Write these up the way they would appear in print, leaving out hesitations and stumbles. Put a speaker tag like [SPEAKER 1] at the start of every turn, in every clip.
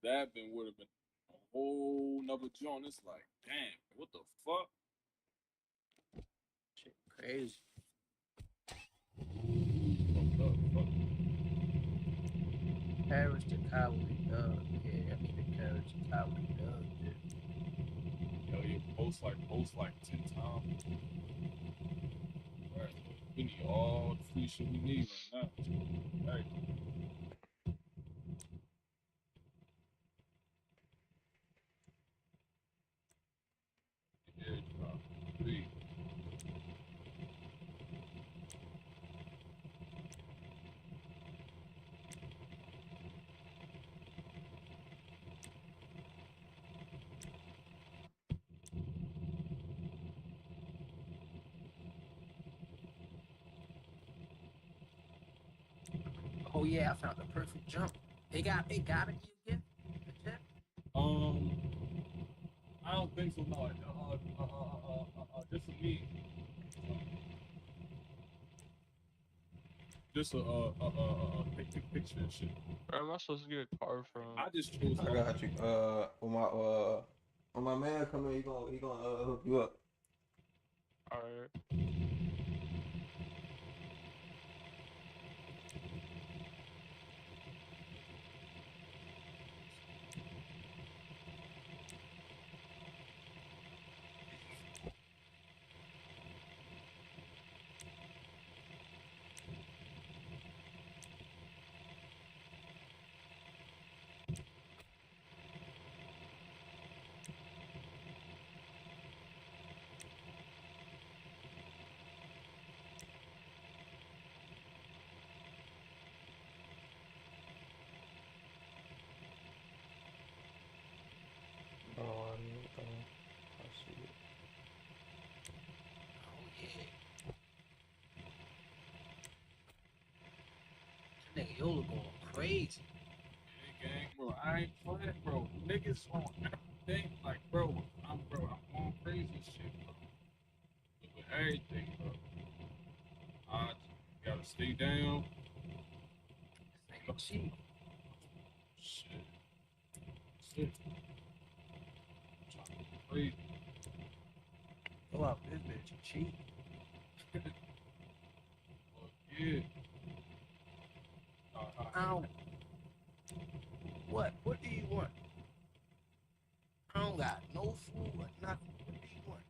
[SPEAKER 1] that would have been a whole nother joint. It's like, damn, what the fuck?
[SPEAKER 2] Shit, crazy.
[SPEAKER 1] Fucked up, fuck.
[SPEAKER 2] Courage to cowardly dog. Yeah, I need the courage to cowardly dog.
[SPEAKER 1] Yo, you post like 10 times. Right. We need all the free shit we need right now. Right. Yeah, drop. Free.
[SPEAKER 2] Oh yeah, I found the perfect jump. It got it again. Legit.
[SPEAKER 1] I don't think so. No, just for me. Just picture and shit.
[SPEAKER 3] Where am I supposed to get a car from?
[SPEAKER 1] I just chose.
[SPEAKER 4] I got you. When my man come in, he gonna hook you up.
[SPEAKER 3] Alright.
[SPEAKER 4] Oh, I see it.
[SPEAKER 2] Oh yeah. That nigga Yola going crazy.
[SPEAKER 1] Yeah, gang, bro. I ain't playing, bro. Niggas on everything, like, bro. I'm going crazy and shit, bro. With everything, bro. I gotta stay down.
[SPEAKER 2] This nigga cheap.
[SPEAKER 1] Shit. Shit. Trying to get crazy.
[SPEAKER 2] Go out this bitch cheap.
[SPEAKER 1] Fuck yeah.
[SPEAKER 2] I don't. What? What do you want? I don't got no food or nothing. What do you want?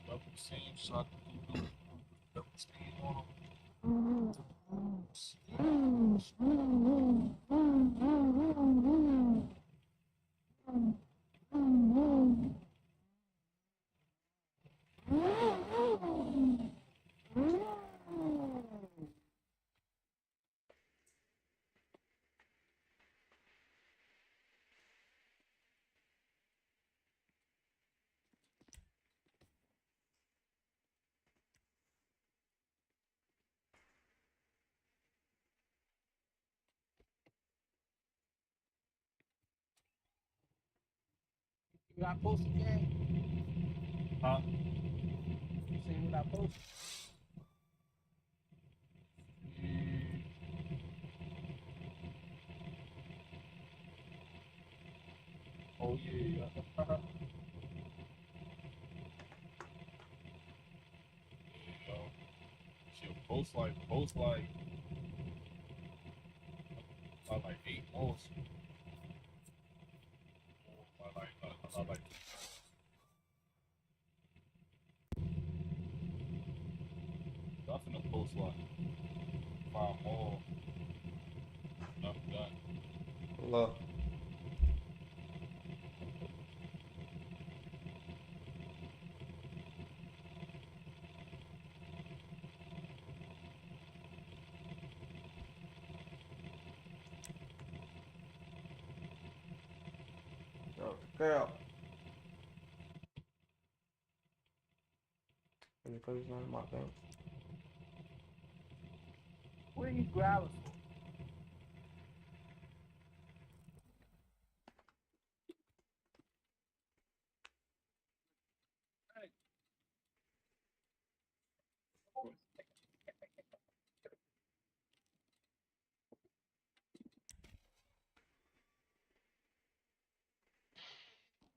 [SPEAKER 1] Double team shot. Double team on him.
[SPEAKER 2] You got posted, gang?
[SPEAKER 1] Huh?
[SPEAKER 2] You seen what I posted?
[SPEAKER 1] Oh yeah. Yo. Shit, post like 8 months. Like I'm finna post like 5 more. I'm done.
[SPEAKER 4] Hello. Yo, girl. Can you put his name in my thing?
[SPEAKER 2] What are you grabbing for?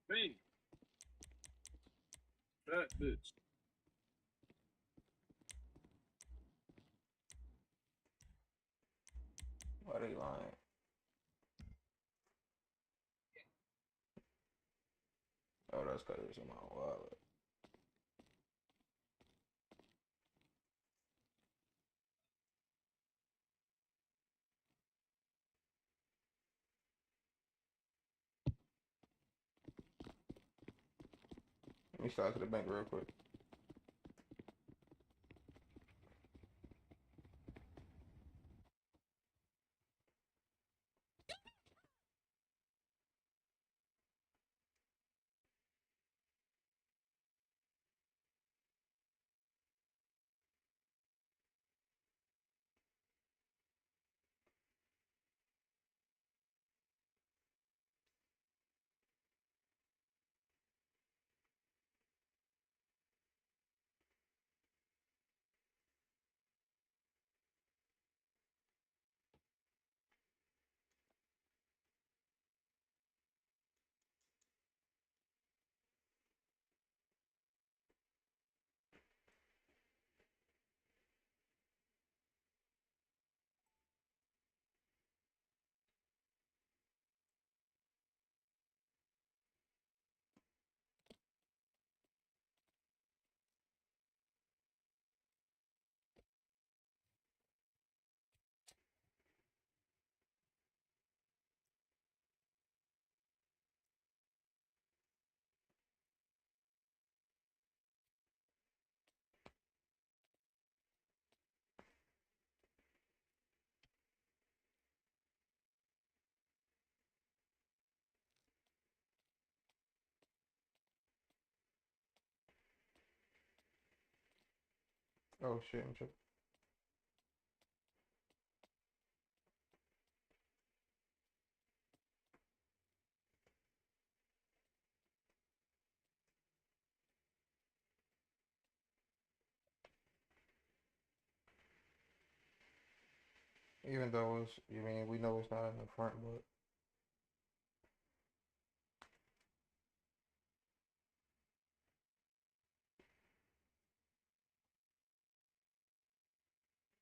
[SPEAKER 1] Me. That bitch.
[SPEAKER 4] Why they lying? Oh, that's because it's in my wallet. Let me slide to the bank real quick. Oh shit, I'm tripping. Even though it's, you mean, we know it's not in the front, but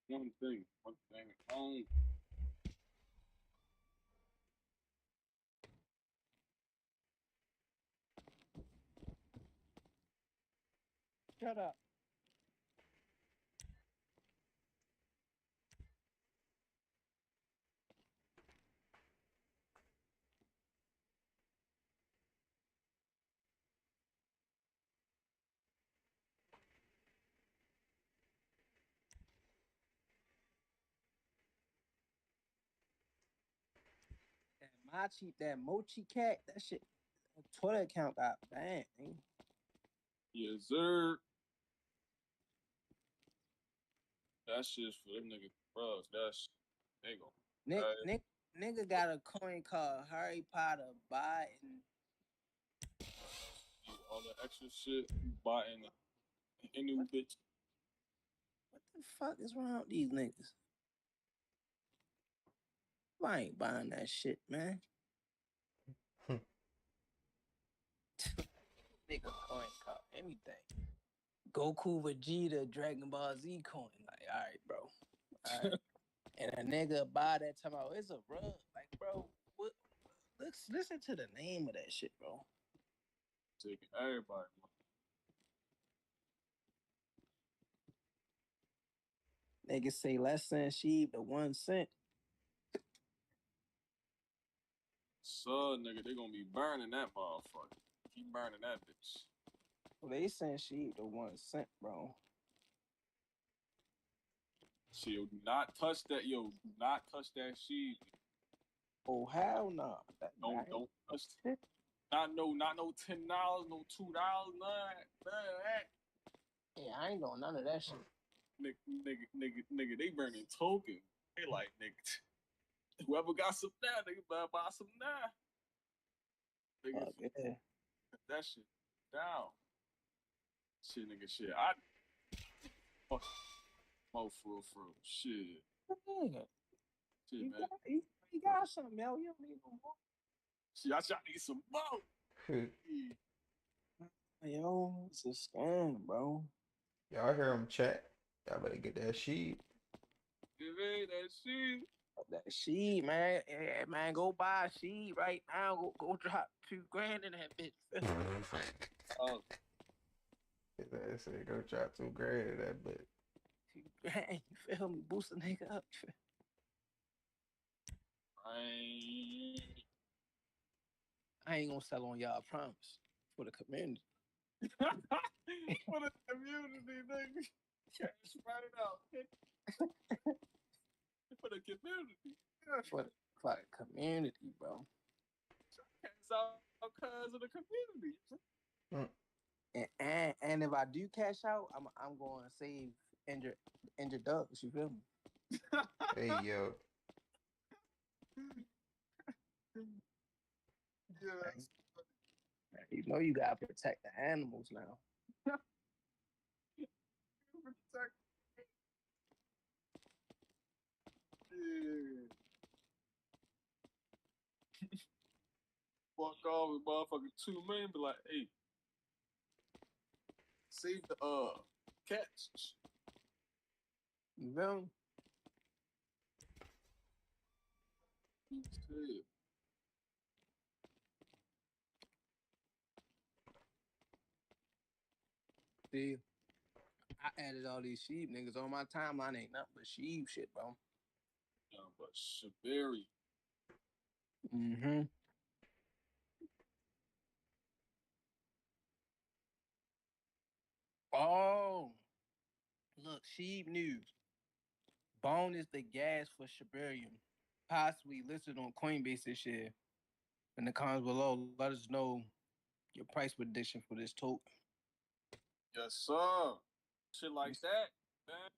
[SPEAKER 1] One thing.
[SPEAKER 2] Shut up. That mochi cat, that shit, Twitter account got banned.
[SPEAKER 1] Yes, sir. That shit's for them niggas, bro. That's they go.
[SPEAKER 2] Nigga got a coin called Harry Potter Biden.
[SPEAKER 1] All the extra shit, buying a new bitch.
[SPEAKER 2] What the fuck is wrong with these niggas? I ain't buying that shit, man. Nigga coin called anything. Goku, Vegeta, Dragon Ball Z coin. Like, all right, bro. All right. And a nigga buy that time out. It's a rug. Like, bro, what? Listen to the name of that shit, bro.
[SPEAKER 1] Taking everybody.
[SPEAKER 2] Niggas say less than sheep to 1 cent.
[SPEAKER 1] So, nigga, they gonna be burning that motherfucker. Keep burning that bitch.
[SPEAKER 2] Well, they sent sheep to 1 cent, bro.
[SPEAKER 1] Yo, do not touch that. Yo, do not touch that sheep.
[SPEAKER 2] Oh hell no!
[SPEAKER 1] Don't touch it. Not no $10, no $2, none of that.
[SPEAKER 2] Yeah, I ain't doing none of that shit.
[SPEAKER 1] Nigga, they burning token. They like, nigga, whoever got some now, nigga, better buy some now. Nigga,
[SPEAKER 2] yeah.
[SPEAKER 1] that shit down. Shit, nigga, shit. I fuck for shit.
[SPEAKER 2] Yeah.
[SPEAKER 1] Shit,
[SPEAKER 2] You
[SPEAKER 1] man.
[SPEAKER 2] got something, yo. You don't need no more.
[SPEAKER 1] Shit, I need some more.
[SPEAKER 2] Yo, it's a scam, bro.
[SPEAKER 4] Y'all hear him chat? Y'all better get that sheet.
[SPEAKER 1] You mean that shit?
[SPEAKER 2] That sheet, man. Yeah, man, go buy a sheet right now. Go drop $2,000 in that bitch.
[SPEAKER 1] Oh,
[SPEAKER 4] His ass said go drop $2,000 in that bitch.
[SPEAKER 2] $2,000, you feel me? Boost a nigga up. I ain't gonna sell on y'all, I promise. For the community.
[SPEAKER 1] for the community, nigga. Spread it out. For the community.
[SPEAKER 2] For the community, bro.
[SPEAKER 1] It's all cause of the community.
[SPEAKER 2] And if I do cash out, I'm going to save injured ducks. You feel me?
[SPEAKER 4] Hey yo.
[SPEAKER 1] Yeah.
[SPEAKER 2] You know you gotta protect the animals now.
[SPEAKER 1] Protect. Yeah. Fuck off with motherfucking 2 million, be like, hey, save the cats.
[SPEAKER 2] You feel me?
[SPEAKER 1] Shit.
[SPEAKER 2] See, I added all these sheep niggas on my timeline. Ain't nothing but sheep shit, bro.
[SPEAKER 1] Yeah, but Shaberi.
[SPEAKER 2] Mm-hmm. Oh, look, sheep news. Bone is the gas for Shibarium. Possibly listed on Coinbase this year. In the comments below, let us know your price prediction for this token.
[SPEAKER 1] Yes, sir. Shit like that, man.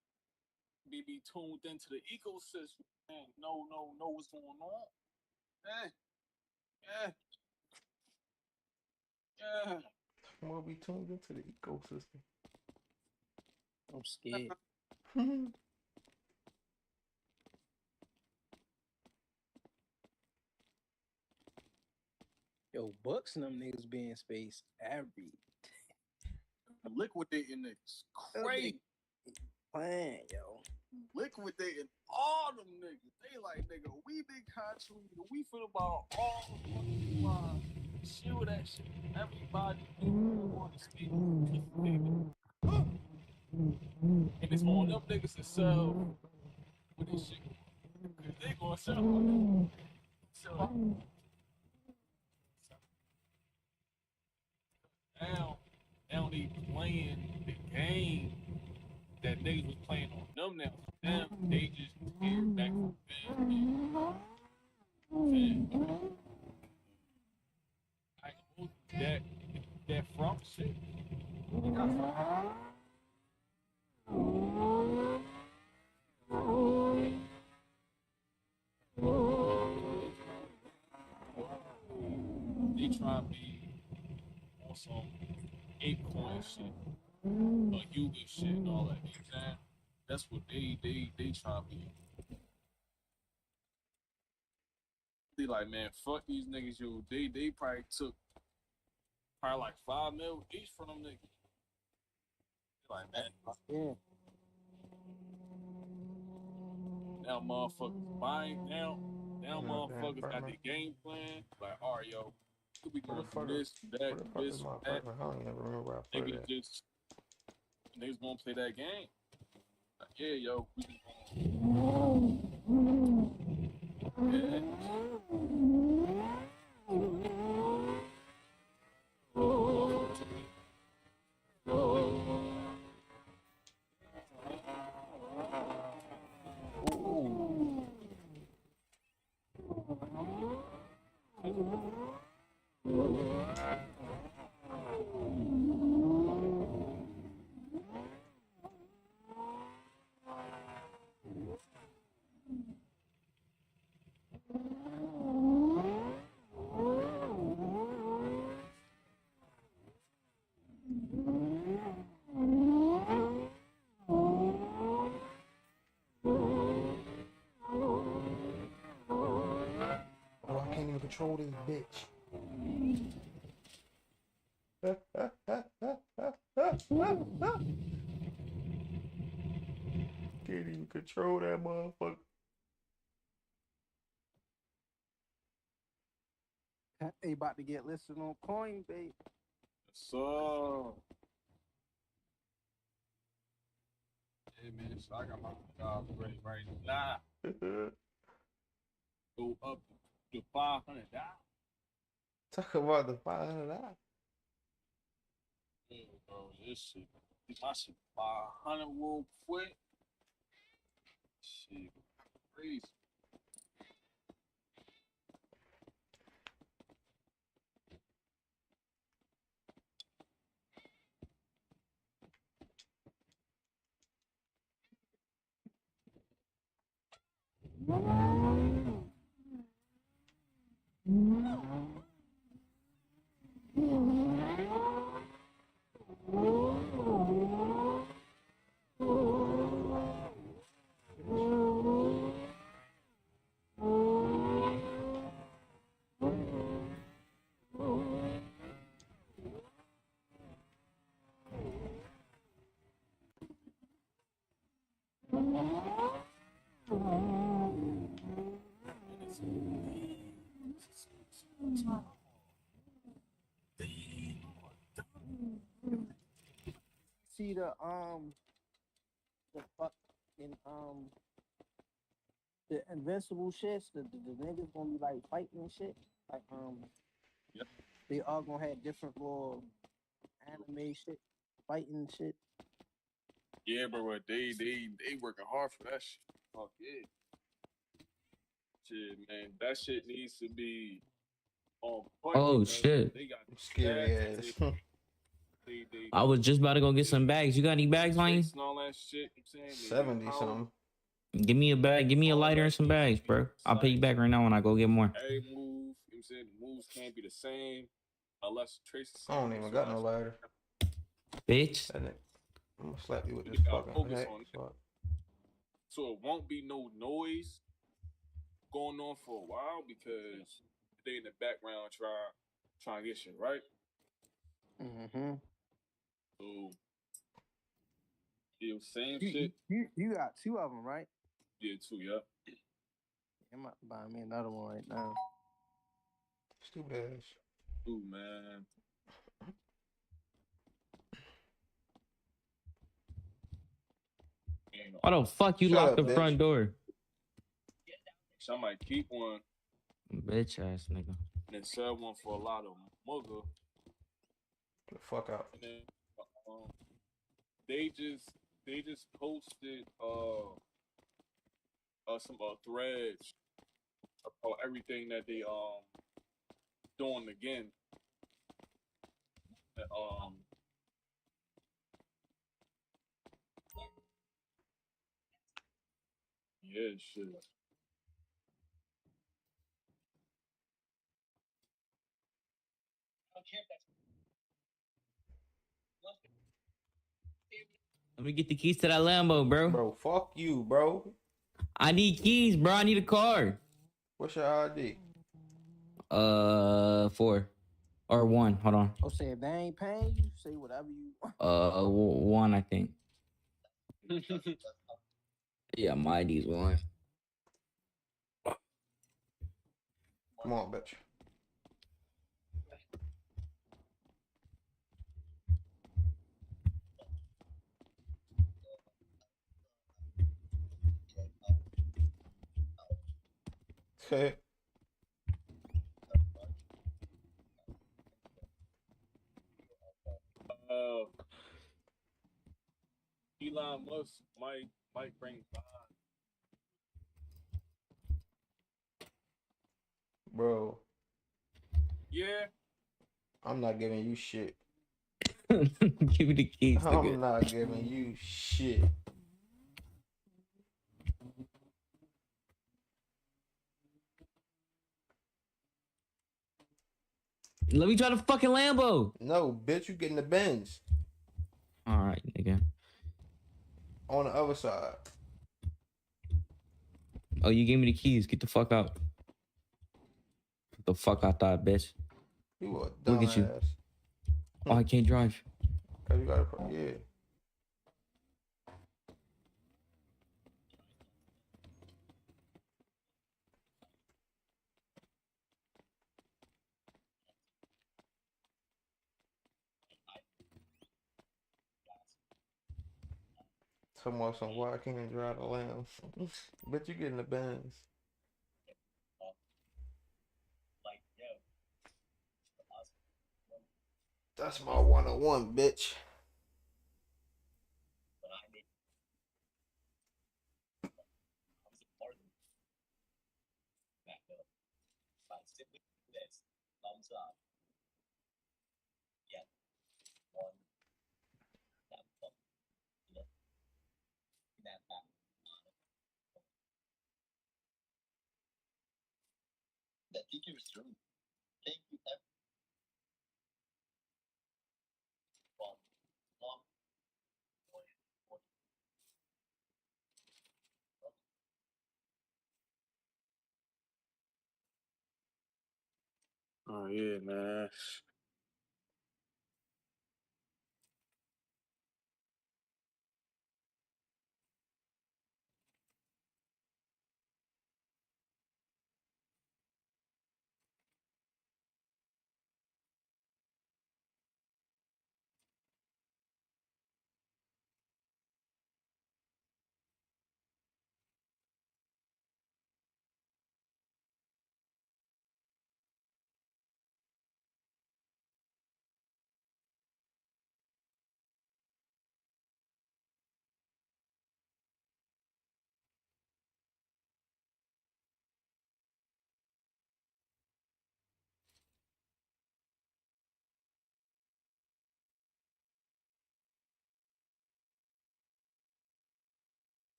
[SPEAKER 1] Be tuned into the ecosystem, man. Know what's going on. Yeah. Yeah.
[SPEAKER 4] We'll be tuned into the ecosystem.
[SPEAKER 2] I'm scared. Yo, Bucks and them niggas be in space every
[SPEAKER 1] Liquidating niggas. Crazy.
[SPEAKER 2] plan, yo.
[SPEAKER 1] Liquidating all them niggas. They like, nigga, we big country. We feel about all the fucking line. Shield that shit. Everybody want to speak. And it's on them niggas to sell with this shit. Cause they gonna sell on them. Now they playing the game that niggas was playing on them now. For them, they just tear back from that front shit. They try to be on some Bitcoin shit, Yuga shit, and all that. You know what I'm saying? That's what they try to be. They like, man, fuck these niggas, yo. They probably took like 5 mil each from them niggas. They like, man,
[SPEAKER 2] Yeah.
[SPEAKER 1] now motherfuckers buying now motherfuckers got their game plan. Like, all right, yo, we gonna do this, that,
[SPEAKER 4] Where the fuck
[SPEAKER 1] this,
[SPEAKER 4] is my
[SPEAKER 1] that.
[SPEAKER 4] apartment? I don't even remember where I put it.
[SPEAKER 1] Niggas gonna play that game. Like, yeah, yo, we just
[SPEAKER 4] Oh, I can't even control this bitch. Can't even control that motherfucker.
[SPEAKER 2] They about to get listed on Coinbase.
[SPEAKER 1] So, yeah, man, so I got my job ready right now. Go up to $500.
[SPEAKER 4] Talk about the $500.
[SPEAKER 1] Yeah, bro, this shit, my shit 500 real quick. Shit, crazy.
[SPEAKER 2] See the fucking the invincible shits, the niggas gonna be like fighting and shit. Like
[SPEAKER 1] Yep.
[SPEAKER 2] they all gonna have different little anime shit, fighting shit.
[SPEAKER 1] Yeah, bro, they working hard for that shit. Fuck yeah. Shit, man, that shit needs to be on point.
[SPEAKER 5] Oh
[SPEAKER 1] because
[SPEAKER 5] shit!
[SPEAKER 1] They got
[SPEAKER 4] Scary
[SPEAKER 1] stats,
[SPEAKER 4] ass.
[SPEAKER 1] they
[SPEAKER 5] I was just about to go get some bags. You got any bags, Lane?
[SPEAKER 1] traits and all that shit. I'm saying they
[SPEAKER 4] 70
[SPEAKER 1] power,
[SPEAKER 4] something.
[SPEAKER 5] Give me a bag. Give me a
[SPEAKER 1] all
[SPEAKER 5] lighter
[SPEAKER 1] that
[SPEAKER 5] and some
[SPEAKER 1] shit
[SPEAKER 5] bags,
[SPEAKER 1] should be
[SPEAKER 5] bro. I'll pay you
[SPEAKER 1] precise.
[SPEAKER 5] back right now when I go get more.
[SPEAKER 1] Every move, you know what I'm saying, the moves can't be the same unless the traits the
[SPEAKER 4] I
[SPEAKER 1] same.
[SPEAKER 4] don't even
[SPEAKER 1] So
[SPEAKER 4] got no
[SPEAKER 1] that's
[SPEAKER 4] lighter.
[SPEAKER 5] Bitch.
[SPEAKER 4] That nigga, I'm gonna slap you with
[SPEAKER 1] you
[SPEAKER 4] this
[SPEAKER 1] gotta
[SPEAKER 4] fucking
[SPEAKER 1] focus
[SPEAKER 4] hat.
[SPEAKER 1] on it.
[SPEAKER 4] Fuck.
[SPEAKER 1] So it won't be no noise going on for a while because they in the background trying to get shit right.
[SPEAKER 2] Mm-hmm.
[SPEAKER 1] So yeah, same
[SPEAKER 2] You,
[SPEAKER 1] shit.
[SPEAKER 2] you got two of them, right?
[SPEAKER 1] Yeah, too. Yeah.
[SPEAKER 2] I'm about to buy me another one right now.
[SPEAKER 4] Stupid ass.
[SPEAKER 1] Ooh, man.
[SPEAKER 5] Why the fuck you
[SPEAKER 4] Shut
[SPEAKER 5] locked
[SPEAKER 4] up,
[SPEAKER 5] the
[SPEAKER 4] bitch.
[SPEAKER 5] front door?
[SPEAKER 1] So I might keep one
[SPEAKER 5] Bitch ass nigga.
[SPEAKER 1] and then sell one for a lot of mugger.
[SPEAKER 4] Get the fuck out.
[SPEAKER 1] And then they just posted some threads about everything that they doing again. And, yeah, shit.
[SPEAKER 5] Let me get the keys to that Lambo, bro.
[SPEAKER 4] Bro, fuck you, bro.
[SPEAKER 5] I need keys, bro. I need a car.
[SPEAKER 4] What's your ID?
[SPEAKER 5] 4 or 1. Hold on.
[SPEAKER 2] Oh, say if they ain't paying you, say whatever you want.
[SPEAKER 5] 1, I think. Yeah, my ID's 1.
[SPEAKER 4] Come on, bitch. Okay.
[SPEAKER 1] Elon Musk might bring by.
[SPEAKER 4] Bro,
[SPEAKER 1] Yeah.
[SPEAKER 4] I'm not giving you shit.
[SPEAKER 5] Give me the keys,
[SPEAKER 4] I'm
[SPEAKER 5] nigga.
[SPEAKER 4] not giving you shit.
[SPEAKER 5] Let me try the fucking Lambo.
[SPEAKER 4] No, bitch, you getting the Benz.
[SPEAKER 5] All right, nigga.
[SPEAKER 4] On the other side.
[SPEAKER 5] Oh, you gave me the keys. Get the fuck out. Get the fuck out that bitch.
[SPEAKER 4] You a
[SPEAKER 5] Look at you.
[SPEAKER 4] dumbass.
[SPEAKER 5] Oh, I can't drive.
[SPEAKER 4] Cause you gotta, yeah. Some why I can't drive the Lambs. But you getting the Benz. That's my 101, bitch.
[SPEAKER 1] Oh yeah, man.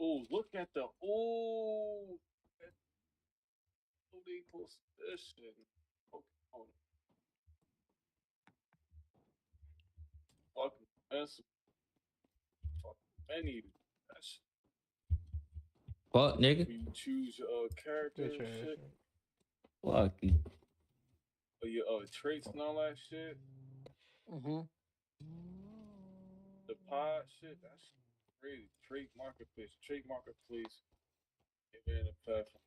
[SPEAKER 1] Oh, look at the they posted this shit. Okay, hold on. Fucking that's fucking many. That's
[SPEAKER 5] Fuck, nigga.
[SPEAKER 1] when you choose your character
[SPEAKER 4] Bitch
[SPEAKER 1] and
[SPEAKER 4] ass.
[SPEAKER 1] shit,
[SPEAKER 5] Fuck you.
[SPEAKER 1] or your traits and all that shit.
[SPEAKER 2] Mm-hmm.
[SPEAKER 1] The pod shit, that's crazy. Trait marketplace, and then the platform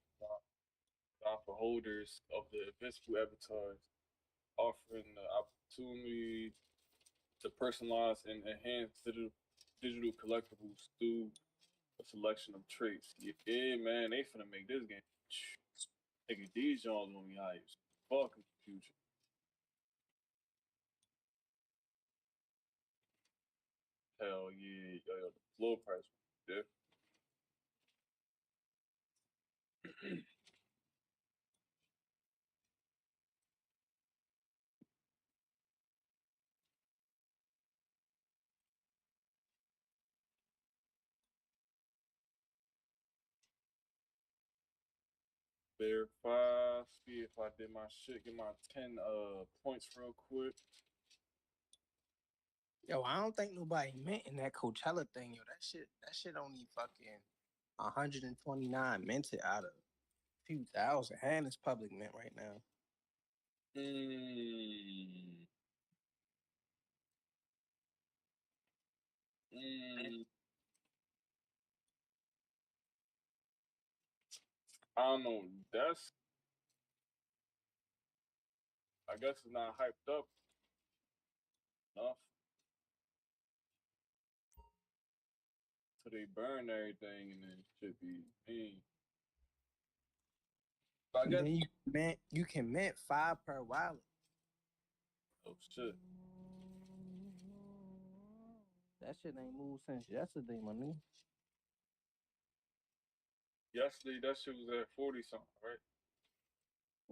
[SPEAKER 1] for holders of the invisible avatars, offering the opportunity to personalize and enhance digital collectibles through a selection of traits. Yeah, man, they finna make this game. Nigga, these y'all gonna be high as fuck in the future. Hell yeah, yo, the floor price, yeah. Verify, see if I did my shit, get my 10 points real quick.
[SPEAKER 2] Yo, I don't think nobody meant in that Coachella thing, yo. That shit only fucking 129 minted out of a few thousand. And it's public mint right now.
[SPEAKER 1] Mm, mm, I don't know. That's I guess it's not hyped up enough so they burn everything and then should be mean. But I
[SPEAKER 2] And
[SPEAKER 1] guess
[SPEAKER 2] then you can mint 5 per wallet.
[SPEAKER 1] oh shit.
[SPEAKER 2] That shit ain't moved since yesterday, my nigga.
[SPEAKER 1] Yesterday that shit was at 40 something, right?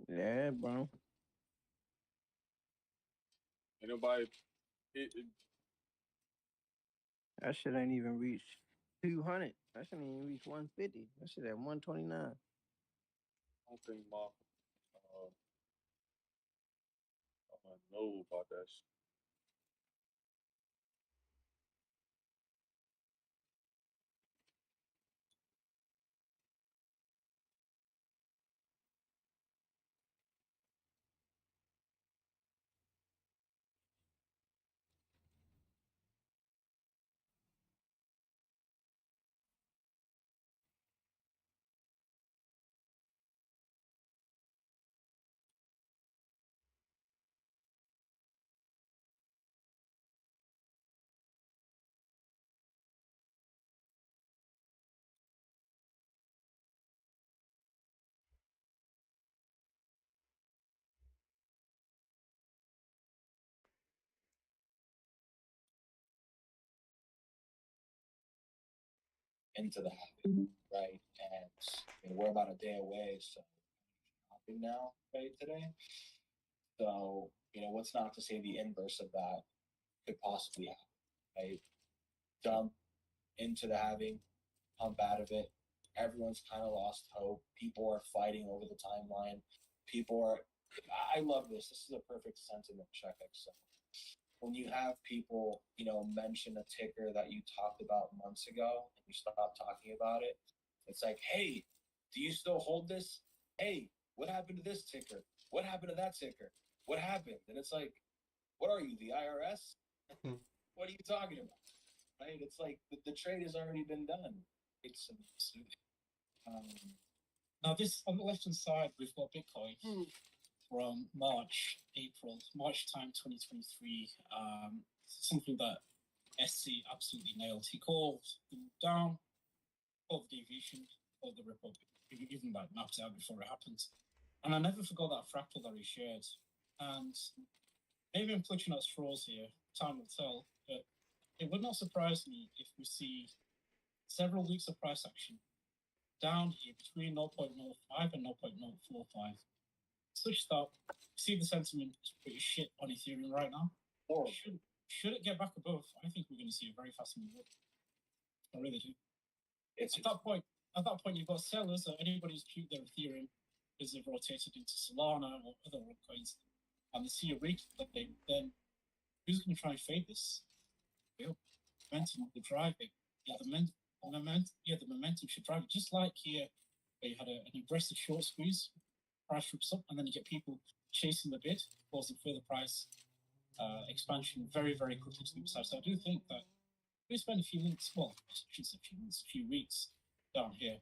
[SPEAKER 2] Yeah, bro.
[SPEAKER 1] Ain't nobody it
[SPEAKER 2] That shit ain't even reached 200. That shit ain't even reached 150. That shit at 129.
[SPEAKER 1] I don't think my I know about that shit.
[SPEAKER 6] into the habit, right? And we're about a day away, so shopping now, right, today. So, what's not to say the inverse of that could possibly happen, right? Jump into the having, pump out of it. Everyone's kind of lost hope. People are fighting over the timeline. I love this. This is a perfect sentiment check. So when you have people, mention a ticker that you talked about months ago and you stop talking about it, it's like, hey, do you still hold this? Hey, what happened to this ticker? What happened to that ticker? What happened? And it's like, what are you, the IRS? What are you talking about? Right? It's like the trade has already been done. It's
[SPEAKER 7] Now, this on the left hand side, we've got Bitcoin from March time 2023. Something that SC absolutely nailed. He called them down, called the deviation, called the ripple, even like mapped out before it happened. And I never forgot that fractal that he shared. And maybe I'm clutching at straws here, time will tell, but it would not surprise me if we see several weeks of price action down here between 0.05 and 0.045. Such that see the sentiment is pretty shit on Ethereum right now.
[SPEAKER 6] Or
[SPEAKER 7] Should it get back above, I think we're going to see a very fast move up. I really do.
[SPEAKER 6] it's
[SPEAKER 7] At that point, you've got sellers or anybody who's queued their Ethereum because they've rotated into Solana or other altcoins, and they see a replay, then who's going to try and fade this? Momentum will drive it. The momentum should drive it. Just like here, where you had an aggressive short squeeze, price rips up, and then you get people chasing the bid, causing further price expansion very, very quickly to the upside. So I do think that we spend a few weeks, a few weeks down here,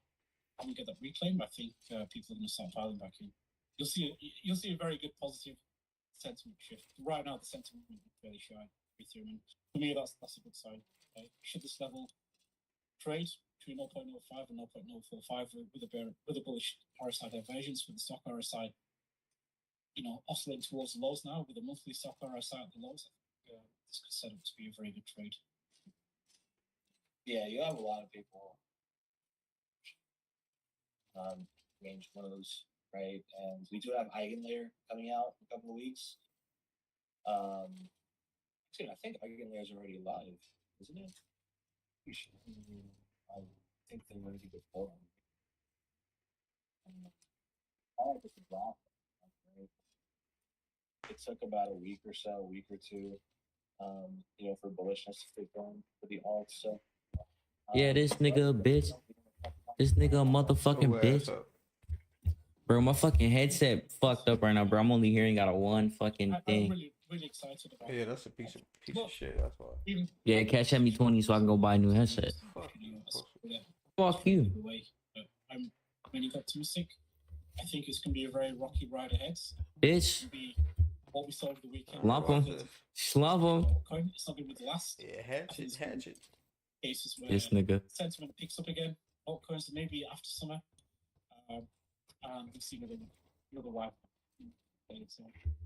[SPEAKER 7] and we get that reclaim. I think people are going to start piling back in. You'll see a very good positive sentiment shift. Right now, the sentiment is fairly shy. Ethereum. For me, that's a good sign. Should this level trade between 0.05 and 0.045 with a bullish RSI divergence with the stock RSI, oscillating towards the lows now with the monthly stock RSI at the lows, I think this could set up to be a very good trade.
[SPEAKER 6] Yeah, you have a lot of people range moves, right? And we do have Eigenlayer coming out in a couple of weeks. Actually, I think Eigenlayer is already live, isn't it? I think they're ready before. I like it to drop. It took about a week or two, for bullishness to get going for the alt. So
[SPEAKER 5] Yeah, this nigga a bitch. This nigga a motherfucking bitch. Bro, my fucking headset fucked up right now, bro. I'm only hearing out of one fucking
[SPEAKER 7] I'm
[SPEAKER 5] thing.
[SPEAKER 7] really, really excited about
[SPEAKER 4] Yeah, that's a piece of shit. That's why.
[SPEAKER 5] Yeah, cash at me 20 so I can go buy a new headset. Fuck you.
[SPEAKER 7] When you got optimistic, I think it's going to be a very rocky ride ahead.
[SPEAKER 5] Bitch.
[SPEAKER 7] What we saw over the weekend.
[SPEAKER 5] Slump him. Slump him.
[SPEAKER 7] It's not going to be the last.
[SPEAKER 4] Yeah, hatchet.
[SPEAKER 7] Cases where
[SPEAKER 5] this nigga.
[SPEAKER 7] sentiment picks up again. Altcoins maybe after summer. And we've seen another wipe. So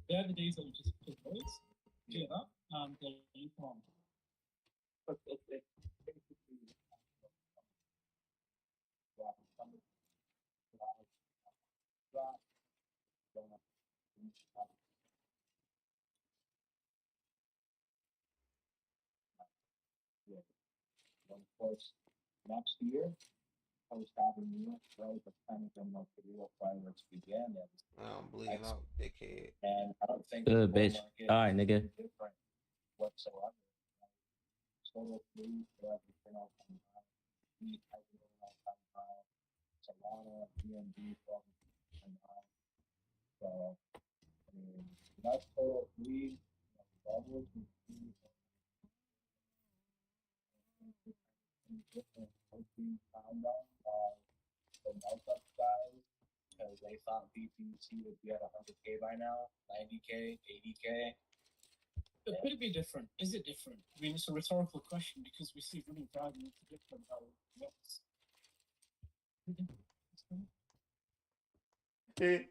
[SPEAKER 7] they're the days that we just put those, do that, and you come on. But it's basically of course, next year,
[SPEAKER 6] post-Avenue, right? That's kind of when like the real fireworks began.
[SPEAKER 4] I'm bleeding out, dickhead.
[SPEAKER 6] And I don't think
[SPEAKER 5] Good,
[SPEAKER 6] the bull
[SPEAKER 5] bitch.
[SPEAKER 6] market
[SPEAKER 5] All right,
[SPEAKER 6] is
[SPEAKER 5] nigga.
[SPEAKER 6] different whatsoever. Total free for everything all time high. Heat everything all time high. Solana, BNB, all time high. So, I mean, that's total free. Levels and different being found on the markup guys because they thought BTC would be at 100K by now, 90K, 80K.
[SPEAKER 7] But could it be different? Is it different? I mean, it's a rhetorical question because we see running driving into different works.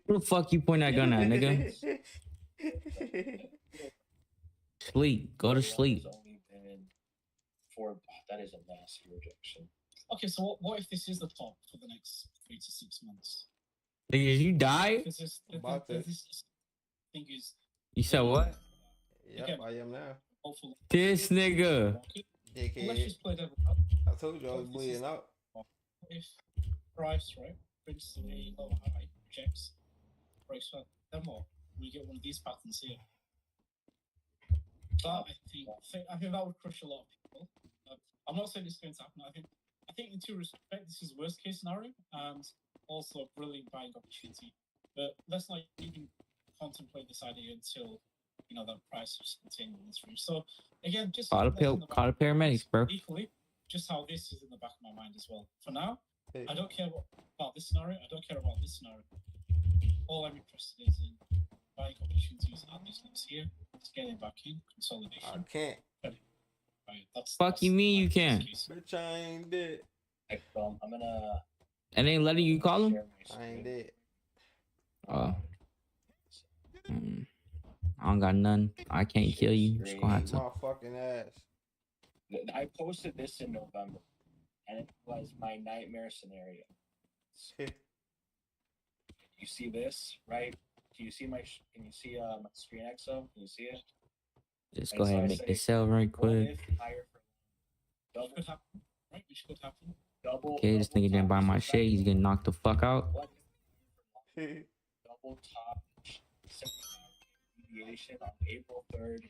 [SPEAKER 5] Who the fuck you point that gun at, nigga? Sleep. Go to sleep.
[SPEAKER 6] Only been for that is a massive rejection.
[SPEAKER 7] Okay, so what if this is the top for the next 3 to 6 months?
[SPEAKER 5] Nigga, you die?
[SPEAKER 7] Because this thing is.
[SPEAKER 5] You said what?
[SPEAKER 4] Yep,
[SPEAKER 7] again,
[SPEAKER 4] I am now.
[SPEAKER 7] hopefully.
[SPEAKER 5] This nigga.
[SPEAKER 4] Dickhead.
[SPEAKER 7] Let's just play devil out.
[SPEAKER 4] I told you I was bleeding out.
[SPEAKER 7] If price, right, prints a low high, rejects, breaks up, then what? We get one of these patterns here. That I think that would crush a lot of people. I'm not saying it's going to happen. I think in two respects, this is worst case scenario and also a brilliant buying opportunity. But let's not even contemplate this idea until that price is continuing this range. So again, just
[SPEAKER 5] Call the paramedics, bro.
[SPEAKER 7] Equally, just how this is in the back of my mind as well. For now, I don't care about this scenario. I don't care about this scenario. All I'm interested is in buying opportunities at these levels here. Let's get it back in consolidation.
[SPEAKER 4] I can't.
[SPEAKER 7] Right,
[SPEAKER 5] Fuck you mean you can't?
[SPEAKER 4] Bitch, I ain't dead.
[SPEAKER 6] I'm gonna.
[SPEAKER 5] And ain't letting you call him?
[SPEAKER 4] I ain't dead.
[SPEAKER 5] I don't got none. I can't kill you. Just gonna have to.
[SPEAKER 4] My fucking ass.
[SPEAKER 6] I posted this in November, and it was my nightmare scenario. You see this, right? Can you see my screen XO? Can you see it?
[SPEAKER 5] Just go ahead and make this sell right quick.
[SPEAKER 7] Could happen, right? Which could happen.
[SPEAKER 5] Okay, this nigga didn't buy my shit. He's getting knocked the fuck out.
[SPEAKER 6] Double top deviation on April 3rd.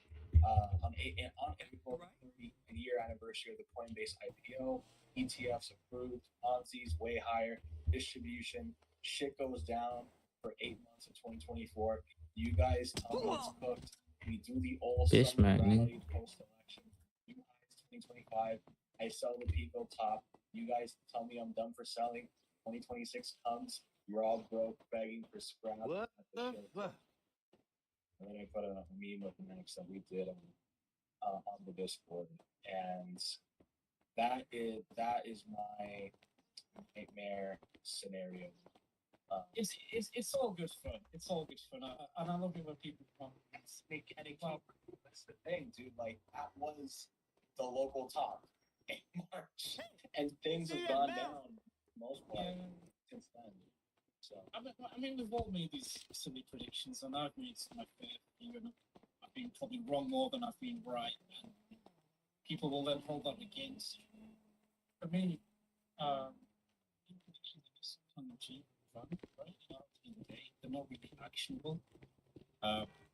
[SPEAKER 6] On April 30th year anniversary of the Coinbase IPO, ETFs approved, Ponzi's way higher, distribution, shit goes down for 8 months in 2024. You guys tell me it's cooked. We do the old summer rally post-election. You guys, 2025, I sell the Pico top. You guys tell me I'm done for selling. 2026 comes, you're all broke, begging for scrap. What the fuck? And then I put a meme of the next that we did on the Discord, and that is my nightmare scenario.
[SPEAKER 7] It's all good fun. It's all good fun, and I love it when people come.
[SPEAKER 6] That's the thing, dude. Like that was the local talk in March, and things have gone down for the most part since then. So
[SPEAKER 7] I mean, we've all made these silly predictions, and I've made my fair even. I've been probably wrong more than I've been right, and people will then hold that against you. For me, predictions are just tongue-in-cheek, right? At the end of the day, they're not really actionable.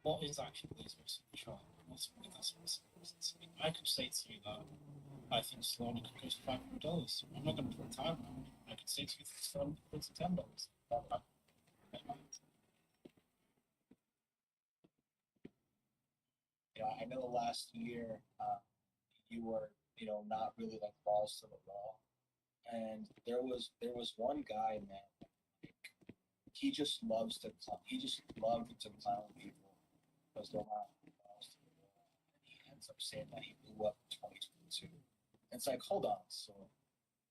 [SPEAKER 7] What is actionable is what's in the chart. Ultimately, that's what's important. I could say to you that I think Solana could go to $500. I'm not going to put a time on it. I could say to you that Solana could go to $10.
[SPEAKER 6] Yeah, I know last year you were, not really like balls to the wall, and there was one guy, man. He just loved to clown people because they're not balls to the wall. And he ends up saying that he blew up in 2022. And it's like, hold on, so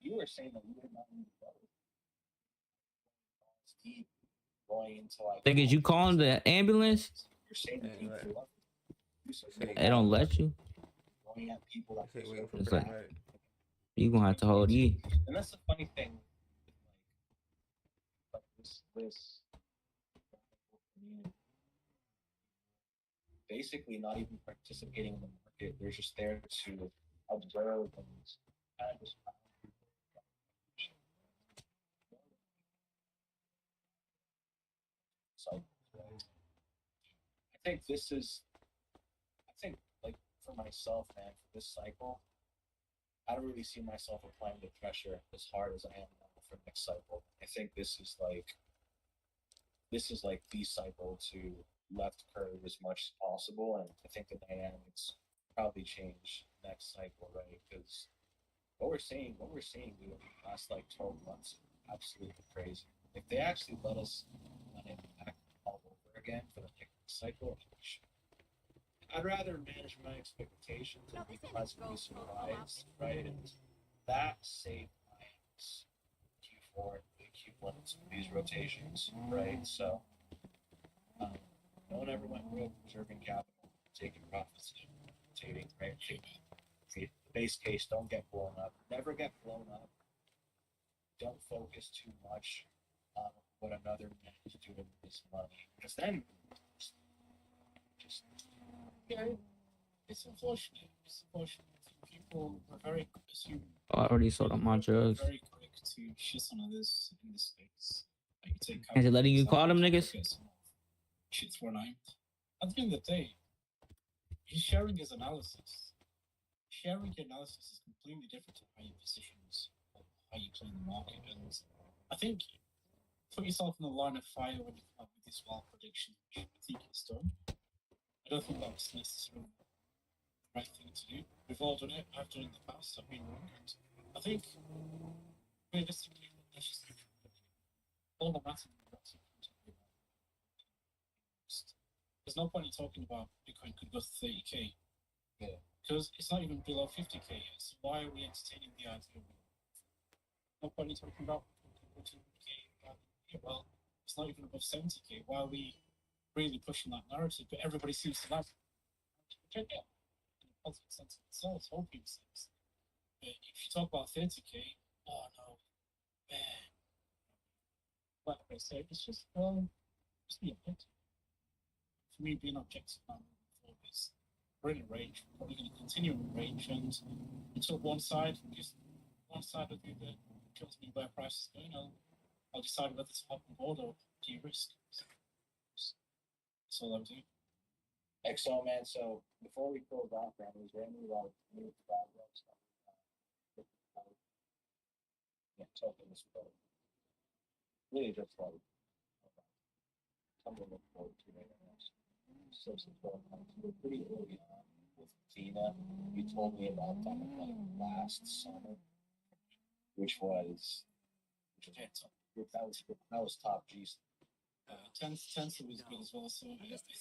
[SPEAKER 6] you were saying that you were not in the deep going into like.
[SPEAKER 5] Niggas, you calling the ambulance?
[SPEAKER 6] You're saying that you blew up.
[SPEAKER 5] They don't let you.
[SPEAKER 6] Going at people that
[SPEAKER 5] it's like, you gonna have to hold you.
[SPEAKER 6] And that's the funny thing. Like this basically not even participating in the market. They're just there to observe and kind of just cycles, right? I think this is, I think like for myself, man, for this cycle, I don't really see myself applying the pressure as hard as I am now for next cycle. I think this is like the cycle to left curve as much as possible, and I think the dynamics probably change next cycle, right? Because what we're seeing dude, in the last like 12 months, absolutely crazy. If they actually let us run it back all over again for the next cycle, I'd rather manage my expectations and be pleasantly surprised, right? And that saved my ass Q4 and Q1 these rotations, right? So no one ever went real preserving capital, taking profits, rotating, right? The base case, don't get blown up. Never get blown up. Don't focus too much on what another man is doing with his money, because then just
[SPEAKER 7] Yeah, it's unfortunate. It's unfortunate. People are very assume.
[SPEAKER 5] I already sold on my drugs.
[SPEAKER 7] Very quick to shit on others in this space. Like you take.
[SPEAKER 5] Is it letting you call them niggas?
[SPEAKER 7] Shit thrown out. At the end of the day, he's sharing his analysis. Sharing your analysis is completely different to how you positions or how you play the market. And I think put yourself in the line of fire when you come up with this wild prediction, which I think is done. I don't think that's necessarily the right thing to do. We've all done it. I've done it in the past. I've been wrong. And I think realistically, that's just all that matters. There's no point in talking about Bitcoin could go to 30K.
[SPEAKER 6] Yeah.
[SPEAKER 7] Because it's not even below 50K yet. So why are we entertaining the idea? No point in talking about 200K. Yeah, well, it's not even above 70K. Why are we really pushing that narrative? But everybody seems to like it. Check it out. In a positive sense of itself, hoping sense. But if you talk about 30K, oh no, man. Like I said, it's just be objective. For me, being objective now is we're in a range. We're probably going to continue in a range, and until one side of the tells me where price is going, I'll decide whether to hop on board or de-risk. That's all I'm doing.
[SPEAKER 6] XO, man. So before we close off, man, is there any like new bad stuff? Yeah, talking this about really just like something to look forward to right now. So we're pretty early on with Tina. You told me about that like last summer, which was that was top G.
[SPEAKER 7] Tensor was good as well, so I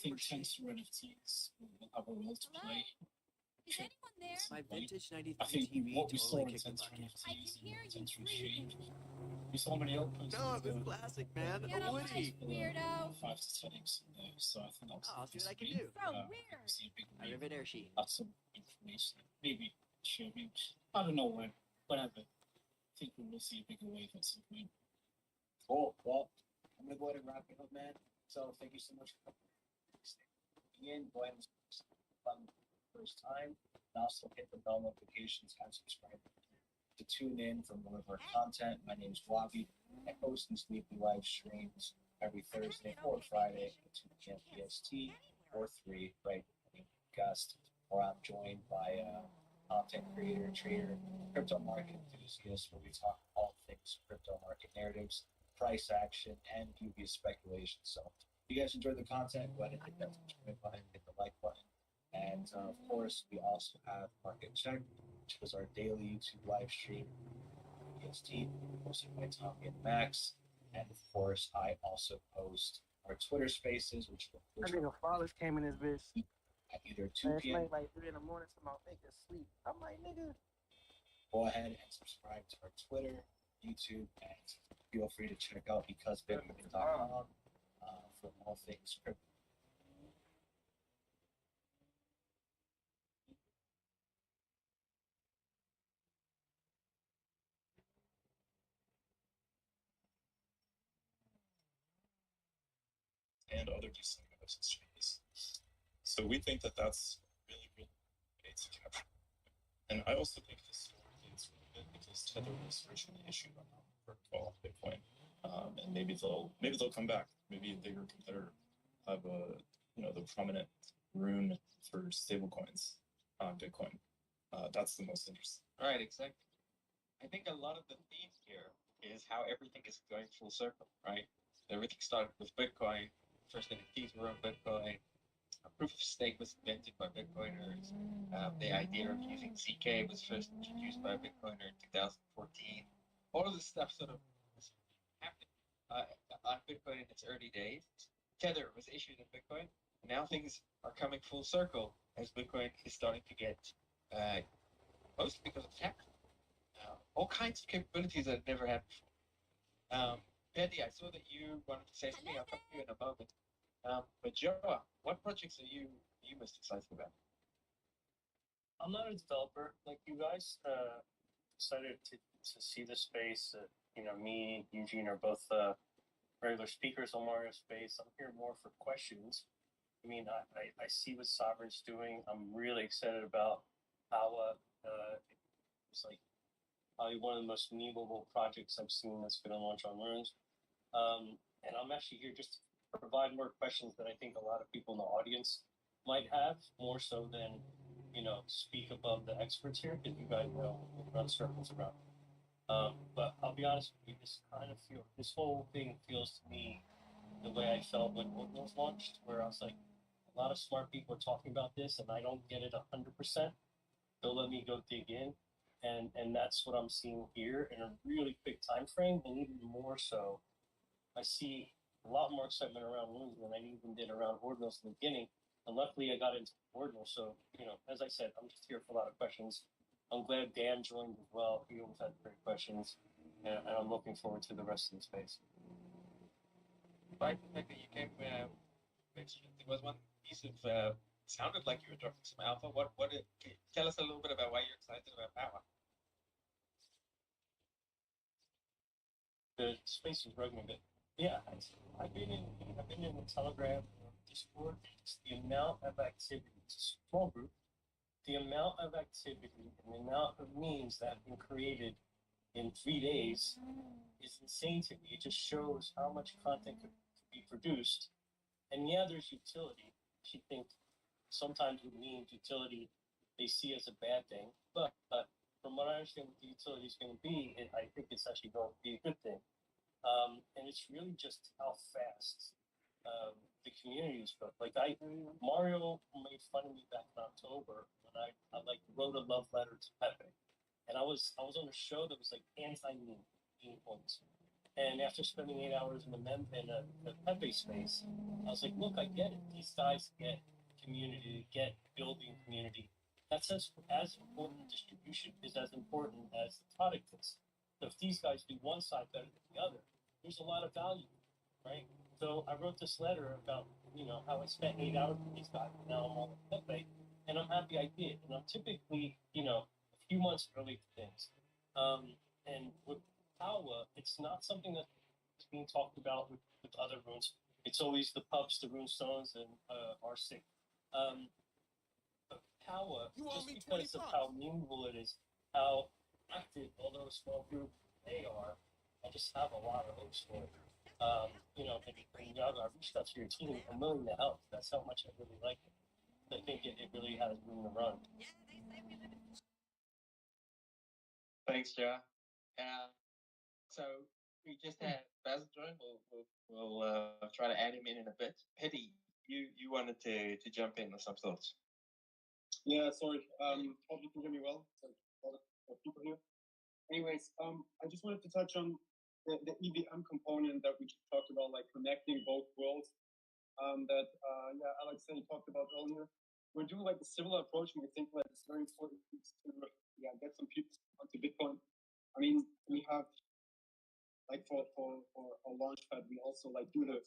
[SPEAKER 7] think Tensor NFTs will have a role to play.
[SPEAKER 8] Is anyone there?
[SPEAKER 9] My vintage 93
[SPEAKER 7] I think
[SPEAKER 9] TV
[SPEAKER 7] what we saw
[SPEAKER 9] totally
[SPEAKER 7] in
[SPEAKER 9] kicked the
[SPEAKER 7] Tensor
[SPEAKER 9] bucket.
[SPEAKER 7] NFTs and Tensor Exchange, we saw many opens.
[SPEAKER 9] No, it was classic, man.
[SPEAKER 8] Get
[SPEAKER 9] A
[SPEAKER 8] away,
[SPEAKER 9] Woody.
[SPEAKER 8] weirdo.
[SPEAKER 7] 5 to 10x in there, so I think that's.
[SPEAKER 9] I'll see what I can do.
[SPEAKER 8] So weird.
[SPEAKER 7] See a big
[SPEAKER 9] I rivet air sheet.
[SPEAKER 7] That's some information. Maybe share me. I don't know when. Whatever. I think we will see a bigger wave at some point.
[SPEAKER 6] Cool. Well, I'm gonna go ahead and wrap it up, man. So thank you so much for coming in. Go ahead and subscribe first time. And also hit the bell notifications and subscribe to tune in for more of our content. My name is Wabi. I host these weekly live streams every Thursday or Friday at 2 p.m. PST or 3 right guest, where I'm joined by a content creator, trader, crypto market enthusiast, where we talk all things crypto market narratives, price action, and dubious speculation. So if you guys enjoyed the content, go ahead and hit that subscribe button, hit the like button. And of course, we also have Market Check, which is our daily YouTube live stream, PST, hosted by Tommy and Max. And of course, I also post our Twitter spaces, which
[SPEAKER 2] I think a father's came in this bitch.
[SPEAKER 6] at either 2
[SPEAKER 2] Last
[SPEAKER 6] p.m.
[SPEAKER 2] night, like 3 in the morning, so my nigga sleep. I'm like, nigga.
[SPEAKER 6] Go ahead and subscribe to our Twitter, YouTube, and feel free to check out BecauseBitcoin.com for all things crypto.
[SPEAKER 10] And other decentralized exchanges. So we think that that's really, really great to capture. And I also think historically it's really good because Tether was originally issued on the protocol of Bitcoin. And maybe they'll come back. Maybe a bigger competitor have a the prominent rune for stablecoins on Bitcoin. That's the most interesting.
[SPEAKER 6] Right, exactly. I think a lot of the theme here is how everything is going full circle, right? Everything started with Bitcoin. First NFTs were on Bitcoin. A proof of stake was invented by Bitcoiners. The idea of using ZK was first introduced by a Bitcoiner in 2014. All of this stuff sort of happened on Bitcoin in its early days. Tether was issued in Bitcoin. Now things are coming full circle as Bitcoin is starting to get, mostly because of tech, all kinds of capabilities that it never had before. Petty, I saw that you wanted to say something. I'll come to you in a moment. But Joa, what projects are you most excited about?
[SPEAKER 11] I'm not a developer like you guys. Excited to see the space. Me, Eugene are both regular speakers on Mario Space. I'm here more for questions. I mean, I see what Sovereign's doing. I'm really excited about how it's like probably one of the most memeable projects I've seen that's going to launch on Runes. And I'm actually here just to provide more questions that I think a lot of people in the audience might have, more so than, speak above the experts here, because you guys know run circles around. But I'll be honest with you, this whole thing feels to me the way I felt when Ordinals launched, where I was like, a lot of smart people are talking about this, and I don't get it 100%. They'll let me go dig in, and that's what I'm seeing here in a really quick time frame, and even more so, I see a lot more excitement around Runes than I even did around Ordinals in the beginning. And luckily, I got into Ordinals. So, as I said, I'm just here for a lot of questions. I'm glad Dan joined as well. He always had great questions, and I'm looking forward to the rest of the space.
[SPEAKER 6] Despite the fact that you came, there was one piece of sounded like you were dropping some alpha. Tell us a little bit about why you're excited about Power.
[SPEAKER 11] The space is rugging a bit. Yeah, I've been in the Telegram Discord. It's the amount of activity. It's a small group. The amount of activity and the amount of memes that have been created in 3 days is insane to me. It just shows how much content could be produced. And yeah, there's utility. I think sometimes with memes, utility they see as a bad thing. But from what I understand what the utility is going to be, I think it's actually going to be a good thing. And it's really just how fast the community is built. Like Mario made fun of me back in October when I wrote a love letter to Pepe, and I was on a show that was like anti-meme points. And after spending 8 hours in the Pepe space, I was like, look, I get it. These guys get community, get building community. That's as important. Distribution is as important as the product is. So if these guys do one side better than the other, there's a lot of value, right? So I wrote this letter about, how I spent 8 hours with these guys, and now I'm on Pepe, and I'm happy I did. And I'm typically, a few months early to things. And with Power, it's not something that's being talked about with other runes. It's always the pubs, the rune stones, and R6. But Power, just because of how memeable it is, how active, although a small group they are, I just have a lot of hopes for it. Maybe bringing out our reached out to your team. I'm willing to help. That's how much I really like it. I think it really has room to run.
[SPEAKER 6] Thanks, Joe. So we just had Basil join. We'll try to add him in a bit. Petty, you wanted to jump in with some thoughts.
[SPEAKER 12] Yeah, sorry. Hope you can hear me well. So, a lot of people here. Anyways, I just wanted to touch on the EVM component that we just talked about, like connecting both worlds. Alex said he talked about earlier. We're doing like a similar approach, and we think that it's very important to get some people onto Bitcoin. I mean, we have like for our launchpad, we also like do the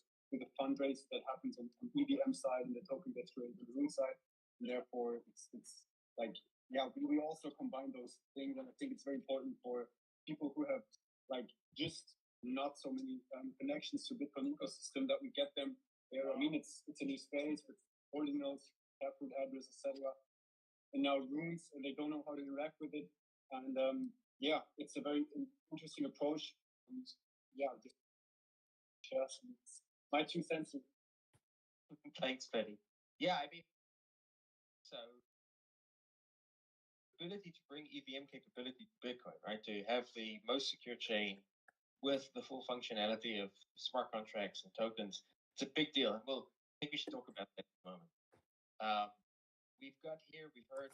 [SPEAKER 12] fundraise that happens on EVM side, and the token gets traded on the Rune side. And therefore, it's like, we also combine those things, and I think it's very important for people who have like just not so many connections to Bitcoin ecosystem that we get them there. I mean, it's a new space with ordinals, taproot address, etc. And now Runes, and they don't know how to interact with it. And it's a very interesting approach. And just Just my 2 cents.
[SPEAKER 13] Thanks, Betty. Yeah, I mean, so ability to bring EVM capability to Bitcoin, right? To have the most secure chain with the full functionality of smart contracts and tokens, it's a big deal. And I think we should talk about that in a moment. We've heard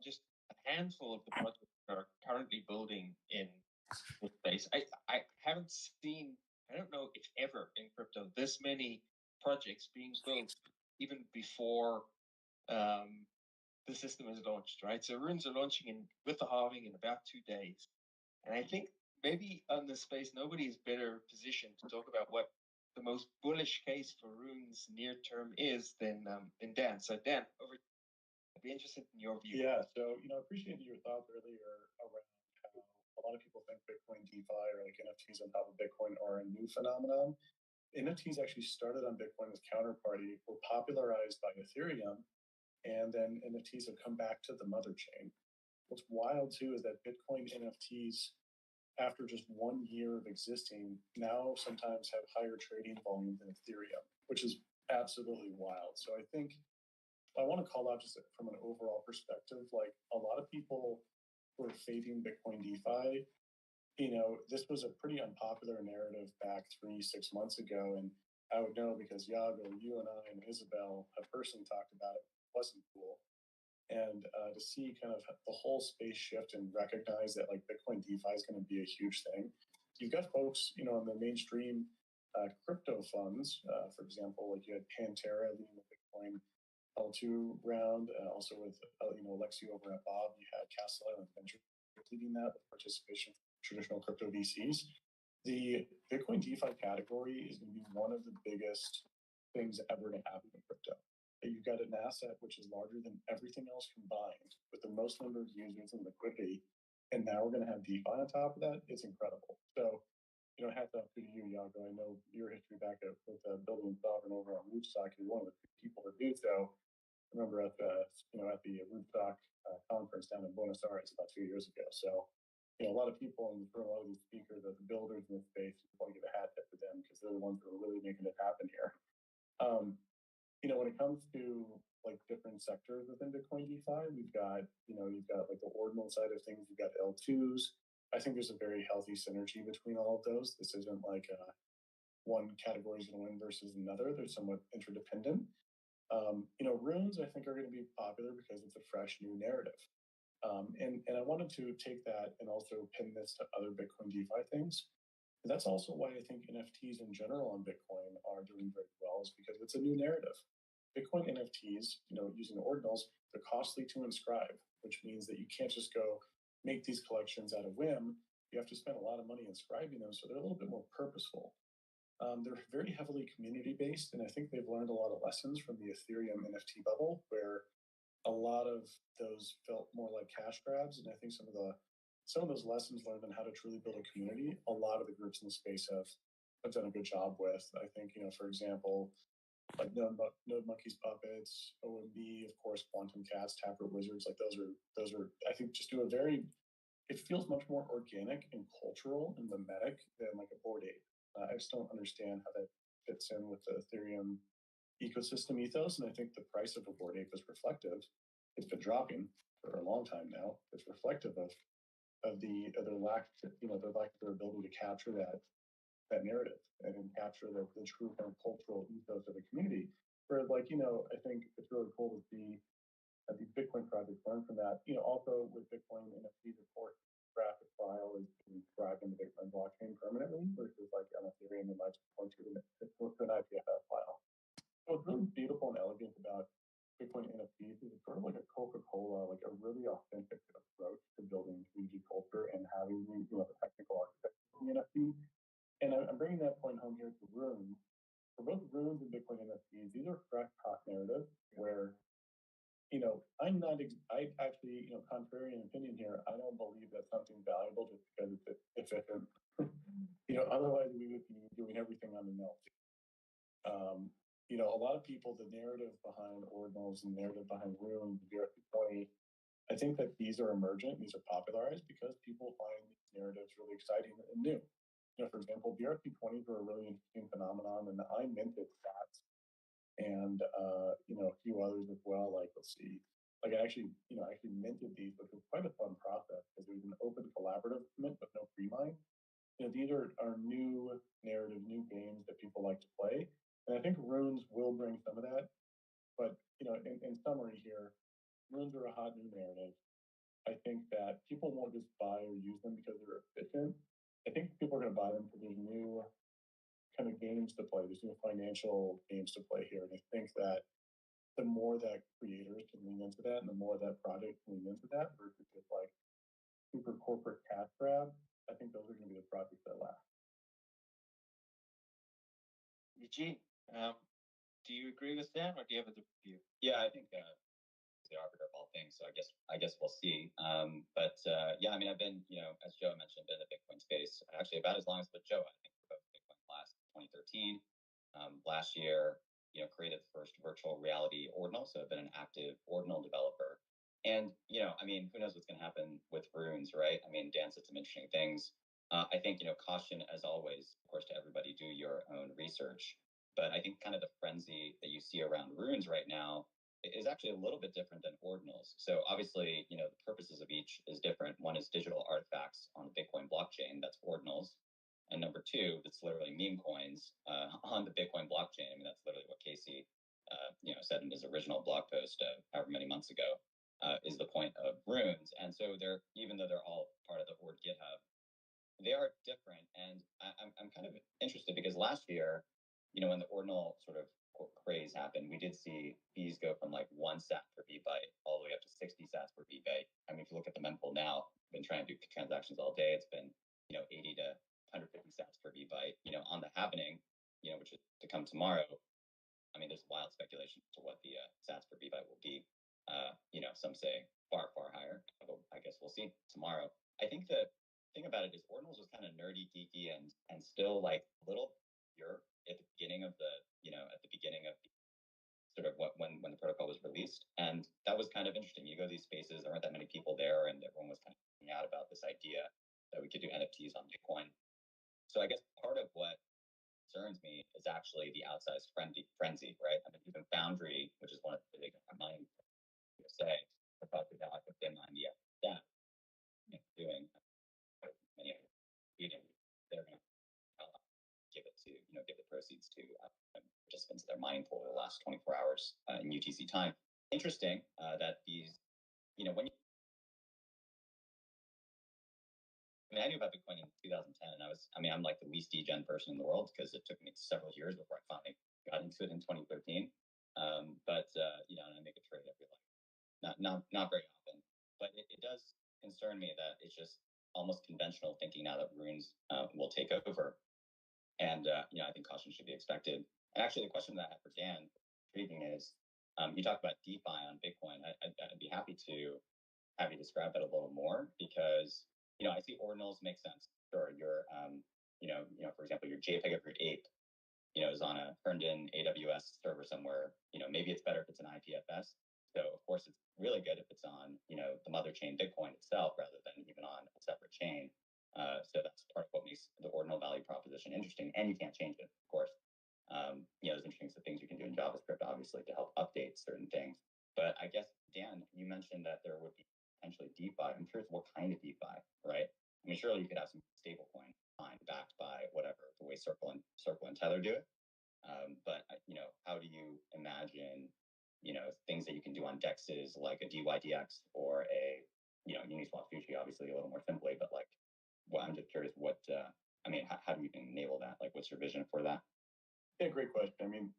[SPEAKER 13] just a handful of the projects that are currently building in this space. I haven't seen, I don't know if ever in crypto, this many projects being built even before the system is launched, right? So runes are launching with the halving in about 2 days. And I think maybe on this space, nobody is better positioned to talk about what the most bullish case for runes near term is than Dan. So Dan, I'd be interested in your view.
[SPEAKER 14] Yeah, so I appreciated your thoughts earlier around how a lot of people think Bitcoin DeFi or like NFTs on top of Bitcoin are a new phenomenon. NFTs actually started on Bitcoin as counterparty, were popularized by Ethereum, and then NFTs have come back to the mother chain. What's wild too is that Bitcoin NFTs, after just 1 year of existing, now sometimes have higher trading volume than Ethereum, which is absolutely wild. So I think I want to call out just from an overall perspective, like a lot of people were fading Bitcoin DeFi. This was a pretty unpopular narrative back 3-6 months ago. And I would know because Yago, you and I and Isabel have personally talked about it. It wasn't cool. And to see kind of the whole space shift and recognize that like Bitcoin DeFi is going to be a huge thing. You've got folks, in the mainstream crypto funds, for example, like you had Pantera leading the Bitcoin L2 round, also with Alexi over at Bob. You had Castellano and Venture leading that with participation from traditional crypto VCs. The Bitcoin DeFi category is going to be one of the biggest things ever to happen in crypto. You've got an asset which is larger than everything else combined, with the most number of users and liquidity, and now we're going to have DeFi on top of that. It's incredible. So, hats off to you, Yago. I know your history back with building Sovereign over on Rootstock. You're one of the people to do so. I remember at the Rootstock conference down in Buenos Aires about 2 years ago. So, a lot of people in the room, a lot of these speakers, the builders in this space, you want to give a hat tip to them because they're the ones who are really making it happen here. When it comes to like different sectors within Bitcoin DeFi, you've got like the ordinal side of things, you've got L2s. I think there's a very healthy synergy between all of those. This isn't like one category is going to win versus another. They're somewhat interdependent. Runes, I think, are going to be popular because it's a fresh new narrative. And I wanted to take that and also pin this to other Bitcoin DeFi things. And that's also why I think NFTs in general on Bitcoin are doing very well, is because it's a new narrative. Bitcoin NFTs, using ordinals, they're costly to inscribe, which means that you can't just go make these collections at a whim. You have to spend a lot of money inscribing them, so they're a little bit more purposeful. They're very heavily community-based, and I think they've learned a lot of lessons from the Ethereum NFT bubble, where a lot of those felt more like cash grabs. And I think some of those lessons learned on how to truly build a community, a lot of the groups in the space have done a good job with. I think, for example, like Node Monkeys Puppets, OMB, of course, Quantum Cats, Taproot Wizards, like those are I think just do it feels much more organic and cultural and mimetic than like a Bored Ape. I just don't understand how that fits in with the Ethereum ecosystem ethos, and I think the price of a Bored Ape is reflective. It's been dropping for a long time now. It's reflective of their lack, their ability to capture that narrative and capture the true kind of cultural ethos of the community. Where I think it's really cool to see these Bitcoin projects learn from that. Also with Bitcoin NFTs, of course, graphic file is inscribed in the Bitcoin blockchain permanently, versus like on Ethereum, you might just point to an IPFS file. So what's really beautiful and elegant about Bitcoin NFTs is it's sort of like a Coca-Cola, like a really authentic approach to building community culture and having the technical architecture of the NFT. And I'm bringing that point home here to Runes. For both Runes and Bitcoin NFTs, these are fresh hot narratives where, I actually, contrarian opinion here, I don't believe that something's valuable just because it's efficient. Otherwise we would be doing everything on the melt. A lot of people, the narrative behind ordinals and the narrative behind Runes, BRC20, I think that these are emergent, these are popularized because people find these narratives really exciting and new. for example, BRC20s were a really interesting phenomenon, and I minted sats and a few others as well. Like, let's see, like I actually minted these, which was quite a fun process because it was an open collaborative mint with no pre-mine. These are new narrative, new games that people like to play, and I think runes will bring some of that. But in summary here, runes are a hot new narrative. I think that people won't just buy or use them because they're efficient. I think people are going to buy them because there's new kind of games to play. There's new financial games to play here, and I think that the more that creators can lean into that, and the more that projects can lean into that, versus just like super corporate cash grab, I think those are going to be the projects that last.
[SPEAKER 6] Eugene, do you agree with them, or do you have a different view? Yeah, I think the arbiter of all things. So I guess we'll see. But yeah, I mean, I've been, as Joe mentioned, been in the Bitcoin space actually about as long as with Joe. I think for both Bitcoin class 2013. Last year, created the first virtual reality ordinal. So I've been an active ordinal developer. And I mean, who knows what's going to happen with runes, right? I mean, Dan said some interesting things. I think caution as always, of course, to everybody, do your own research. But I think kind of the frenzy that you see around runes right now is actually a little bit different than ordinals. So obviously, the purposes of each is different. One is digital artifacts on the Bitcoin blockchain, that's ordinals. And number two, that's literally meme coins on the Bitcoin blockchain. I mean, that's literally what Casey, said in his original blog post however many months ago, is the point of runes. And so they're, even though they're all part of the Ord GitHub, they are different. And I'm kind of interested because last year, when the ordinal sort of craze happened, we did see fees go from like 1 sat per V byte all the way up to 60 sats per V byte. I mean, if you look at the mempool now, I've been trying to do transactions all day. It's been 80 to 150 sats per V byte. On the happening, which is to come tomorrow. I mean, there's wild speculation to what the sats per V byte will be. Some say far higher. I guess we'll see tomorrow. I think the thing about it is ordinals was kind of nerdy, geeky, and still like a little pure at the beginning of the sort of when the protocol was released. And that was kind of interesting. You go to these spaces, there weren't that many people there, and everyone was kind of freaking out about this idea that we could do NFTs on Bitcoin. So I guess part of what concerns me is actually the outsized frenzy, right? I mean, even Foundry, which is one of the big mining say, the project that I put them on the that doing many beating, they're going to give it to give the proceeds to participants of their mining pool the last 24 hours in UTC time. Interesting that these, when you, I knew about Bitcoin in 2010, and I'm like the least degen person in the world because it took me several years before I finally got into it in 2013. But and I make a trade every not very often, but it does concern me that it's just almost conventional thinking now that runes will take over. And, I think caution should be expected. And actually, the question that I have for Dan, intriguing is, you talked about DeFi on Bitcoin. I'd be happy to have you describe that a little more because, I see ordinals make sense. Sure, your, for example, your JPEG of your ape, is on a turned in AWS server somewhere. Maybe it's better if it's an IPFS. So of course it's really good if it's on, the mother chain Bitcoin itself rather than even on a separate chain. So that's part of what makes the ordinal value proposition interesting, and you can't change it, of course. There's interesting things you can do in JavaScript, obviously, to help update certain things. But I guess, Dan, you mentioned that there would be potentially DeFi. I'm curious what kind of DeFi, right? I mean, surely you could have some stablecoin backed by whatever, the way Circle and Tether do it. But how do you imagine, things that you can do on dexes like a DYDX or a, Uniswap Fuji, obviously a little more simply, but like, well, I'm just curious what, how do you enable that? Like, what's your vision for that?
[SPEAKER 14] Yeah, great question. I mean,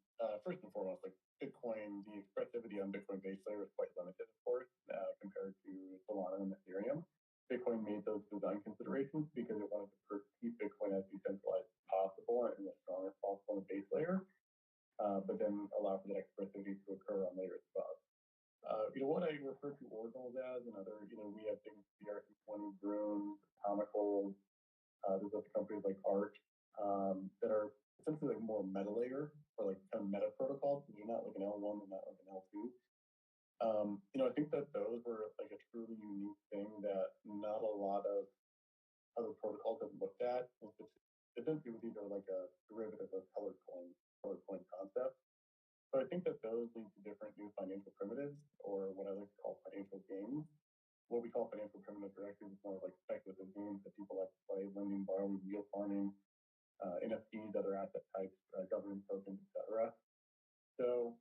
[SPEAKER 14] first and foremost, like Bitcoin, the expressivity on Bitcoin base layer is quite limited, of course, compared to Solana and Ethereum. Bitcoin made those design considerations because it wanted to keep Bitcoin as decentralized as possible and as strong as possible on the base layer, but then allow for that expressivity to occur on layers above. What I refer to ordinals as, and other, we have things, BRC20, Rune, Atomical, there's other companies like Arch that are essentially like more meta layer or like kind of meta protocols. They're not like an L1, they're not like an L2. I think that those were like a truly unique thing that not a lot of other protocols have looked at, essentially these are like a derivative of colored coin concept. So I think that those lead to different new financial primitives, or what I like to call financial games. What we call financial primitives are actually more like speculative games that people like to play: lending, borrowing, yield farming, NFTs, other asset types, governance tokens, etc. So,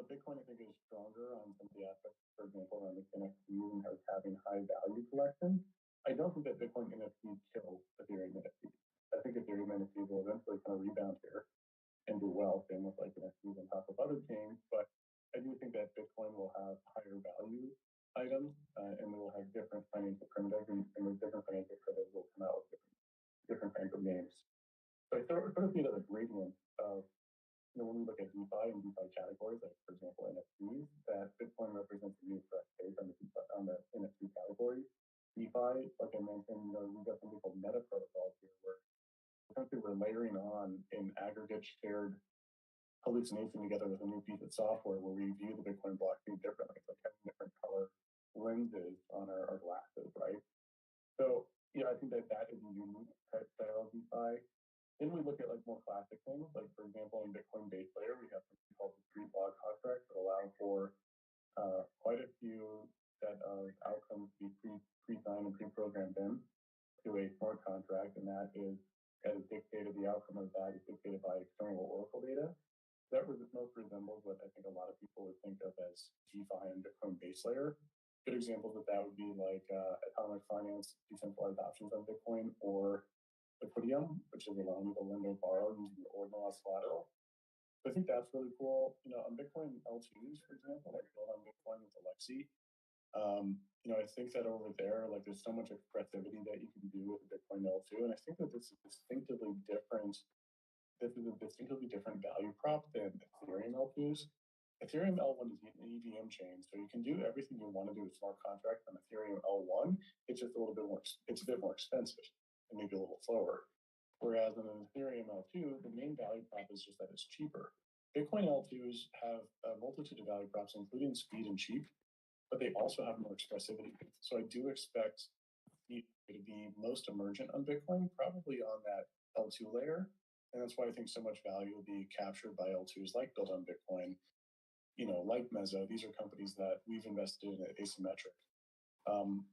[SPEAKER 14] Bitcoin I think is stronger on some of the aspects, for example, around the NFTs and having high value collection. I don't think that Bitcoin NFTs kill Ethereum NFTs. I think Ethereum NFTs will eventually kind of rebound here and do well, same with like NFTs on top of other chains. But I do think that Bitcoin will have higher value items, and they will have different financial primitives, and those different financial primitives will come out with different kinds of names. So I sort of see it as a gradient of, when we look at DeFi and DeFi categories, like for example NFTs, that Bitcoin represents a new fresh space on the NFT category. DeFi, like I mentioned, we've got something called meta protocols here, where essentially we're layering on an aggregate shared hallucination together with a new piece of software where we view the Bitcoin blockchain differently. It's like having different color lenses on our glasses, right? So I think that is a unique style of DeFi. Then we look at like more classic things, like for example in Bitcoin base layer, we have something called discrete block contracts that allow for quite a few set of outcomes to be pre-signed and pre-programmed in to a smart contract, and that is dictated. The outcome of that is dictated by external Oracle data. That most resembles what I think a lot of people would think of as DeFi and Bitcoin base layer. Good examples of that would be like atomic finance, decentralized options on Bitcoin, or Liquidium, which is allowing you to lend or borrow using ordinal as collateral. So I think that's really cool. On Bitcoin L2s, for example, like build on Bitcoin with Alexi. I think that over there, like there's so much expressivity that you can do with a Bitcoin L2, and I think that this is a distinctively different value prop than Ethereum L2s. Ethereum L1 is an EVM chain, so you can do everything you want to do with smart contracts on Ethereum L1. It's just a little bit more. It's a bit more expensive and maybe a little slower. Whereas in an Ethereum L2, the main value prop is just that it's cheaper. Bitcoin L2s have a multitude of value props, including speed and cheap, but they also have more expressivity. So I do expect it to be most emergent on Bitcoin, probably on that L2 layer. And that's why I think so much value will be captured by L2s like Build on Bitcoin, like Mezzo. These are companies that we've invested in at Asymmetric. I'm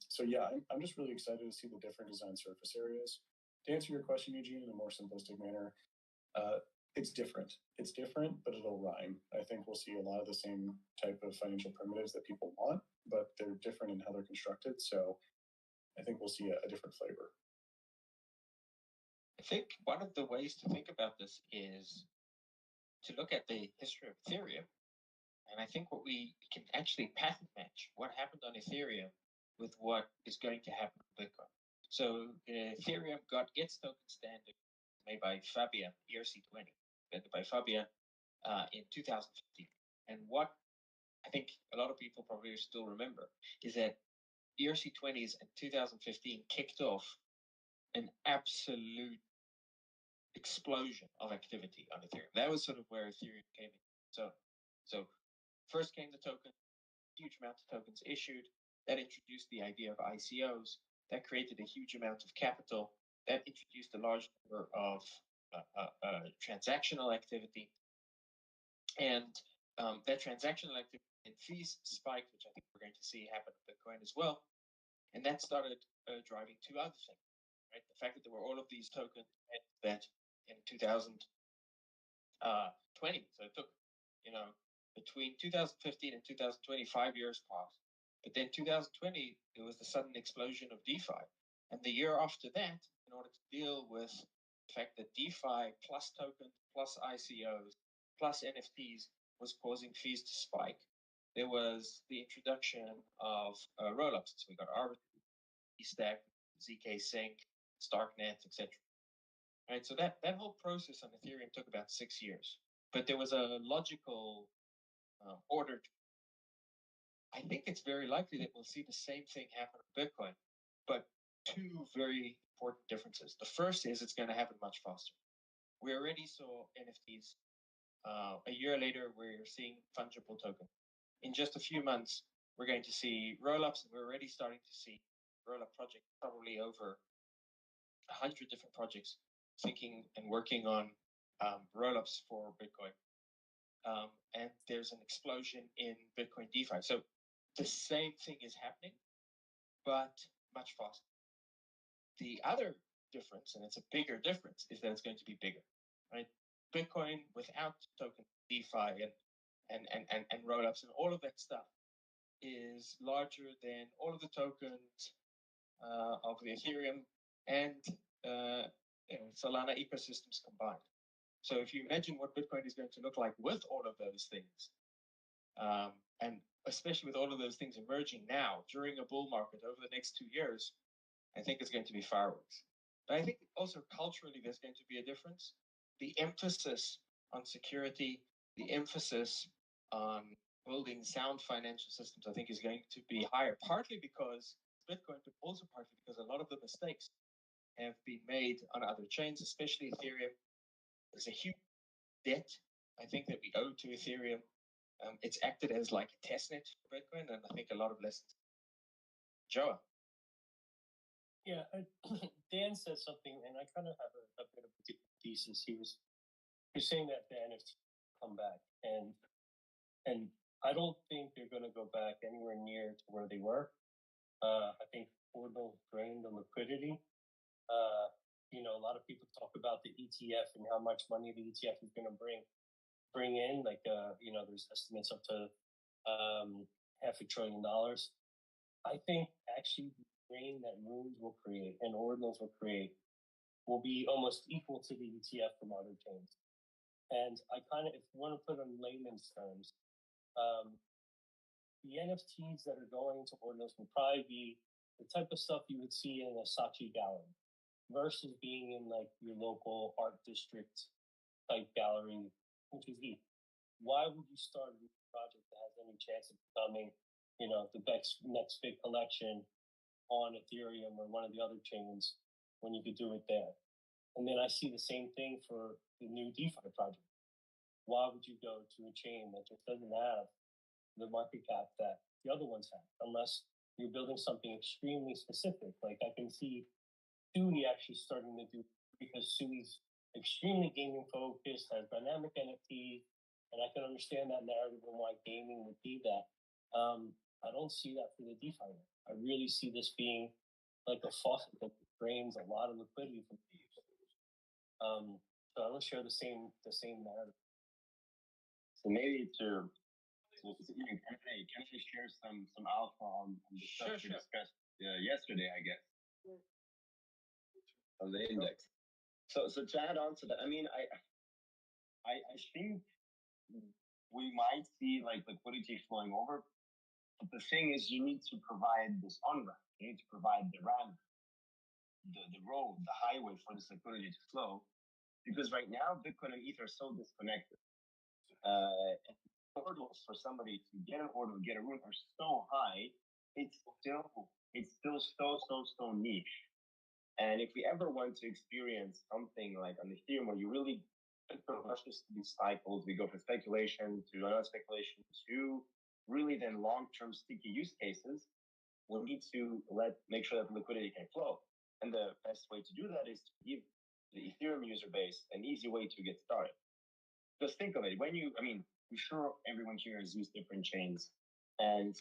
[SPEAKER 14] just really excited to see the different design surface areas. To answer your question, Eugene, in a more simplistic manner, it's different. It's different, but it'll rhyme. I think we'll see a lot of the same type of financial primitives that people want, but they're different in how they're constructed. So I think we'll see a different flavor.
[SPEAKER 13] I think one of the ways to think about this is to look at the history of Ethereum. And I think what we can actually pattern match what happened on Ethereum with what is going to happen on Bitcoin. So Ethereum got its token standard made by Fabian, ERC20, invented by Fabian in 2015. And what I think a lot of people probably still remember is that ERC20s in 2015 kicked off an absolute explosion of activity on Ethereum. That was sort of where Ethereum came in. So first came the token, huge amount of tokens issued. That introduced the idea of ICOs. That created a huge amount of capital. That introduced a large number of transactional activity. And that transactional activity and fees spiked, which I think we're going to see happen with Bitcoin as well. And that started driving two other things, right? The fact that there were all of these tokens that in 2020, so it took, between 2015 and 2020, 5 years passed. But then 2020, there was the sudden explosion of DeFi. And the year after that, in order to deal with the fact that DeFi plus tokens, plus ICOs, plus NFTs was causing fees to spike, there was the introduction of rollups. So we got Arbitrum, Stack, ZK Sync, Starknet, etc. Right. So that whole process on Ethereum took about 6 years. But there was a logical order. I think it's very likely that we'll see the same thing happen with Bitcoin, but two very important differences. The first is it's going to happen much faster. We already saw NFTs. A year later, we're seeing fungible tokens. In just a few months, we're going to see rollups, and we're already starting to see rollup projects, probably over 100 different projects thinking and working on rollups for Bitcoin. And there's an explosion in Bitcoin DeFi. So the same thing is happening, but much faster. The other difference, and it's a bigger difference, is that it's going to be bigger, right? Bitcoin without token DeFi and rollups and all of that stuff is larger than all of the tokens of the Ethereum and Solana ecosystems combined. So if you imagine what Bitcoin is going to look like with all of those things, and especially with all of those things emerging now during a bull market over the next 2 years, I think it's going to be fireworks. But I think also culturally there's going to be a difference. The emphasis on security, the emphasis on building sound financial systems, I think is going to be higher, partly because Bitcoin, but also partly because a lot of the mistakes have been made on other chains, especially Ethereum. There's a huge debt, I think, that we owe to Ethereum. It's acted as like a testnet for Bitcoin, and I think a lot of lessons. Joa.
[SPEAKER 11] Yeah, Dan said something, and I kind of have a bit of a different thesis. He was saying that the NFT come back, and I don't think they're going to go back anywhere near to where they were. I think Ordinal drained the liquidity. A lot of people talk about the ETF and how much money the ETF is going to bring in. Like, there's estimates up to $500 billion. I think actually the drain that Runes will create and Ordinals will create will be almost equal to the ETF from other chains. And I kind of, if you want to put it in layman's terms, the NFTs that are going to Ordinals will probably be the type of stuff you would see in a Saatchi gallery versus being in like your local art district type gallery, which is ETH. Why would you start a project that has any chance of becoming, the next big collection on Ethereum or one of the other chains when you could do it there? And then I see the same thing for the new DeFi project. Why would you go to a chain that just doesn't have the market cap that the other ones have, unless you're building something extremely specific? Like I can see Sui actually starting to do, because Sui's extremely gaming focused, has dynamic NFTs, and I can understand that narrative and why gaming would be that. I don't see that for the DeFi. I really see this being like a faucet that drains a lot of liquidity from the users. So I don't share the same narrative.
[SPEAKER 15] So maybe to even can I share some alpha on the stuff we discussed yesterday, I guess, on the index. So to add on to that, I mean, I think we might see like liquidity flowing over, but the thing is, you need to provide this on-ramp. You need to provide the ramp, the road, the highway for this liquidity to flow, because right now Bitcoin and ETH are so disconnected. Hurdles for somebody to get an order, get a room are so high. It's still so niche. And if we ever want to experience something like on Ethereum where you really rushes to these cycles, we go from speculation to another speculation to really then long-term sticky use cases, we need to make sure that the liquidity can flow. And the best way to do that is to give the Ethereum user base an easy way to get started. Just think of it. I'm sure everyone here has used different chains. And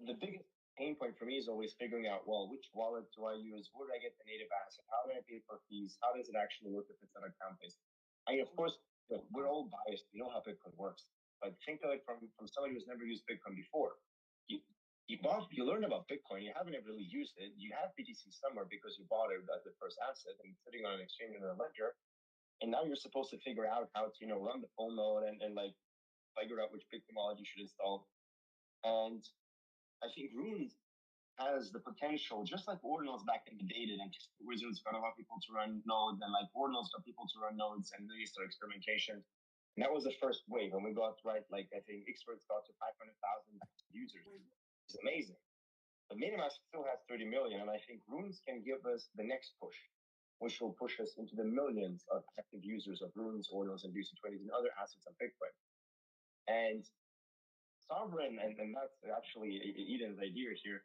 [SPEAKER 15] the biggest pain point for me is always figuring out, well, which wallet do I use? Where do I get the native asset? How do I pay for fees? How does it actually work if it's an account-based? Of course, we're all biased. We know how Bitcoin works. But think of it from somebody who's never used Bitcoin before. You learn about Bitcoin. You haven't ever really used it. You have BTC somewhere because you bought it as the first asset and sitting on an exchange in a ledger. And now you're supposed to figure out how to, run the full node and like figure out which Bitcoin wallet you should install. And I think Runes has the potential, just like Ordinals back in the day did, and Wizards got a lot of people to run nodes, and like Ordinals got people to run nodes, and they started experimentation. And that was the first wave. When we got I think experts got to 500,000 users. It's amazing. But MiniMask still has 30 million, and I think Runes can give us the next push, which will push us into the millions of active users of Runes, Ordinals, and UC20s and other assets on Bitcoin. And Sovereign, and that's actually Eden's idea here,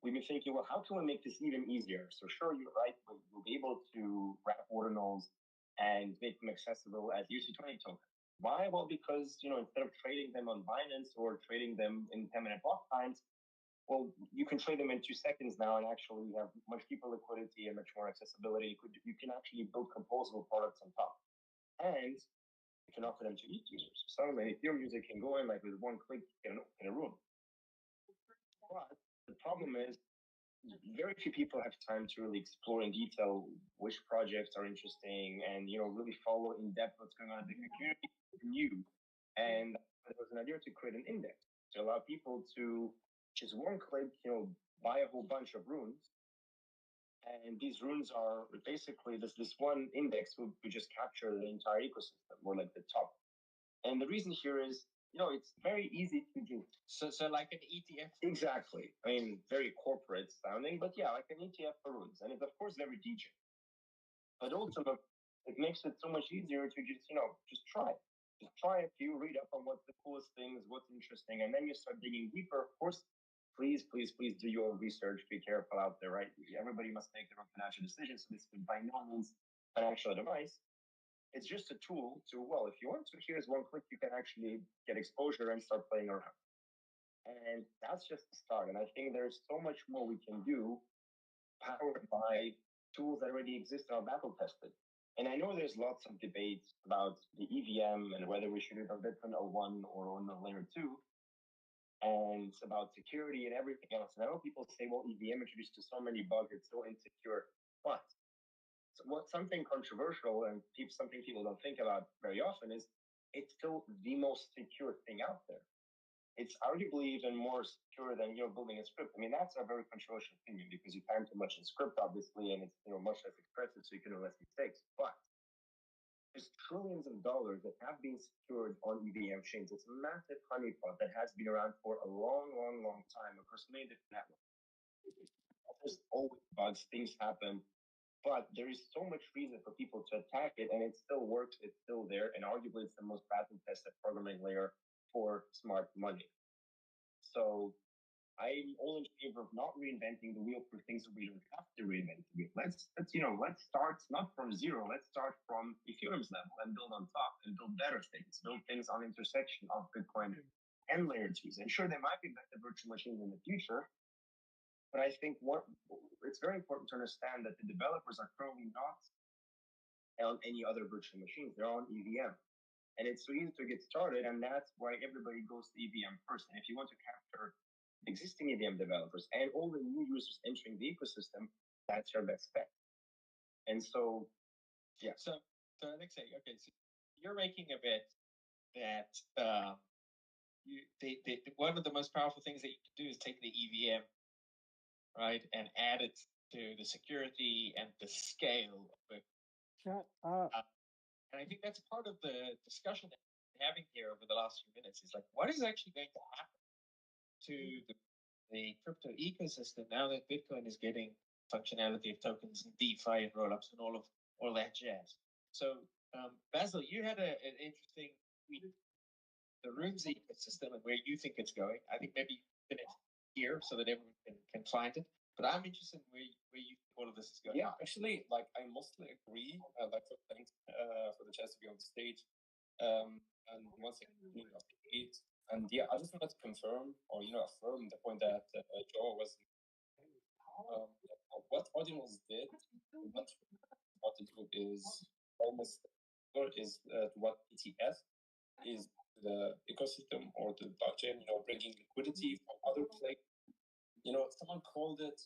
[SPEAKER 15] we've been thinking, well, how can we make this even easier? So sure, you're right, we'll be able to wrap ordinals and make them accessible as UC20 tokens. Why? Well, because instead of trading them on Binance or trading them in 10-minute block times, well, you can trade them in 2 seconds now and actually have much deeper liquidity and much more accessibility. You can actually build composable products on top. And you can offer them to ETH users. So an Ethereum user can go in like with one click in a room. But the problem is very few people have time to really explore in detail which projects are interesting and really follow in depth what's going on in the community. New. And there was an idea to create an index to allow people to just one click, buy a whole bunch of runes. And these runes are basically this one index would just capture the entire ecosystem, or like the top. And the reason here is, it's very easy to do.
[SPEAKER 13] So like an ETF.
[SPEAKER 15] Exactly. I mean, very corporate sounding, but yeah, like an ETF for runes. And it's of course very DJ. But also it makes it so much easier to just try. Just try a few, read up on what's the coolest things, what's interesting, and then you start digging deeper. Of course, please do your own research. Be careful out there, right? Everybody must make their own financial decisions. So this is by no means financial advice. It's just a tool to, well, if you want to, here's one click, you can actually get exposure and start playing around. And that's just the start. And I think there's so much more we can do powered by tools that already exist and are battle tested. And I know there's lots of debates about the EVM and whether we should do it on Bitcoin L1 or on the layer 2, and about security and everything else. And I know people say, well, EVM introduced to so many bugs, it's so insecure. But what's something controversial and something people don't think about very often is it's still the most secure thing out there. It's arguably even more secure than building a script. I mean, that's a very controversial opinion because you time too much in script, obviously, and it's much less expressive, so you can do less mistakes. But there's trillions of dollars that have been secured on EVM chains. It's a massive honeypot that has been around for a long, long, long time across many different networks. There's always bugs, things happen, but there is so much reason for people to attack it, and it still works. It's still there, and arguably it's the most patent-tested programming layer for smart money. So I'm all in favor of not reinventing the wheel for things that we don't have to reinvent the wheel. Let's start not from zero. Let's start from Ethereum's level and build on top and build better things. Build things on intersection of Bitcoin and layer 2s. And sure, there might be better virtual machines in the future, but I think it's very important to understand that the developers are currently not on any other virtual machines. They're on EVM. And it's so easy to get started, and that's why everybody goes to EVM first. And if you want to capture existing EVM developers and all the new users entering the ecosystem, that's your best bet. And so, yeah.
[SPEAKER 13] So Alexei, okay, so you're making a bet that one of the most powerful things that you can do is take the EVM, right, and add it to the security and the scale of it.
[SPEAKER 2] Shut up.
[SPEAKER 13] And I think that's part of the discussion that we're having here over the last few minutes. Is like, what is actually going to happen to the crypto ecosystem now that Bitcoin is getting functionality of tokens and DeFi and rollups and all that jazz? So, Basil, you had an interesting tweet, the Runes ecosystem and where you think it's going. I think maybe put it here so that everyone can find it. But I'm interested in where you think all of this is going.
[SPEAKER 16] Yeah, actually, I mostly agree. Thanks for the chance to be on the stage. And once again, and yeah, I just wanted to confirm or affirm the point that Joe was. What Ordinals did, what to do is almost what ETF is the ecosystem or the blockchain. Bringing liquidity from other players. Someone called it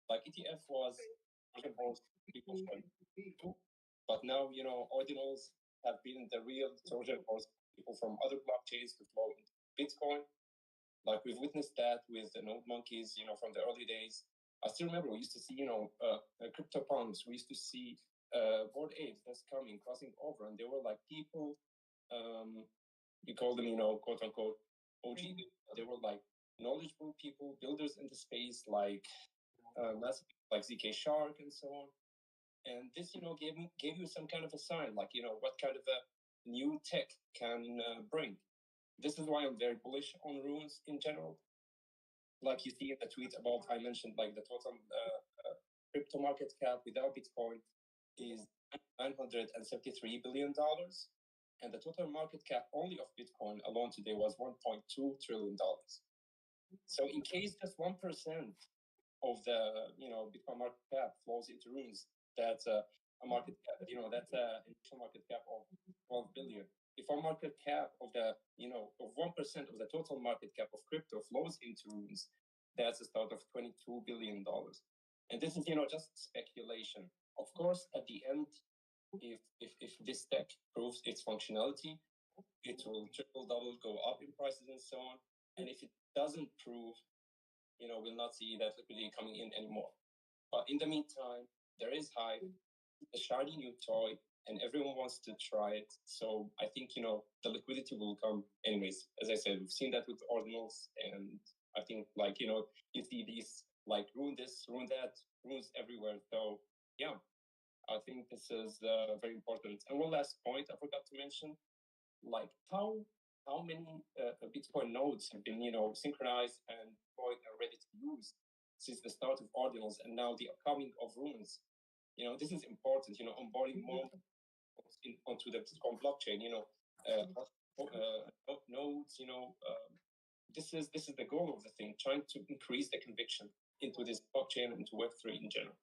[SPEAKER 16] like ETF was people from people, but now ordinals have been the real Trojan horse people from other blockchains to flow into Bitcoin. Like we've witnessed that with the node monkeys, from the early days. I still remember we used to see, CryptoPunks. We used to see Bored Apes that's coming, crossing over, and they were like people. We call them, quote unquote, OG. They were like knowledgeable people, builders in the space, like like ZK Shark and so on. And this, gave you some kind of a sign, like, what kind of a new tech can bring. this is why I'm very bullish on runes in general. Like you see in the tweet above, I mentioned like the total crypto market cap without Bitcoin is $973 billion. And the total market cap only of Bitcoin alone today was $1.2 trillion. So in case just 1% of the Bitcoin market cap flows into runes, that's a market cap, that's an initial market cap of 12 billion. If our market cap of the of 1% of the total market cap of crypto flows into runes, that's a start of $22 billion. And this is just speculation. Of course, at the end, if this tech proves its functionality, it will triple, double, go up in prices and so on. And if it doesn't prove, we'll not see that liquidity coming in anymore. But in the meantime, there is hype, a shiny new toy, and everyone wants to try it. So I think, the liquidity will come anyways. As I said, we've seen that with ordinals, and I think you see these ruin this, ruin that, runes everywhere. So yeah, I think this is very important. And one last point I forgot to mention, how many Bitcoin nodes have been, synchronized and deployed and ready to use since the start of ordinals and now the upcoming of runes. This is important, onboarding more onto the Bitcoin blockchain, nodes, this is the goal of the thing, trying to increase the conviction into this blockchain and into Web3 in general.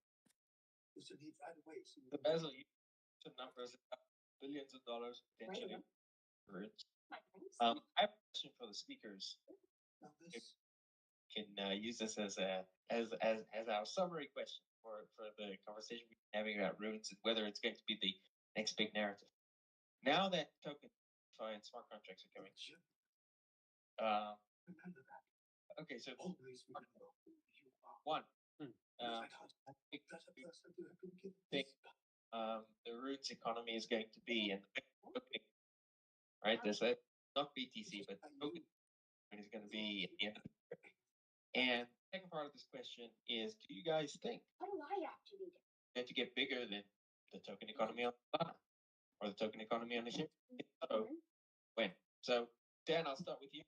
[SPEAKER 13] The Basil, you numbers, billions of dollars potentially. I have a question for the speakers. Can use this as our summary question for the conversation we're having about runes and whether it's going to be the next big narrative. Now that token and smart contracts are coming. Okay, so one, think the runes economy is going to be, and right, there's not BTC, but token is going to be at the end of the year. And the second part of this question is, do you guys think going to get bigger than the token economy on Solana or the token economy on the ship? So when? So Dan, I'll start with you.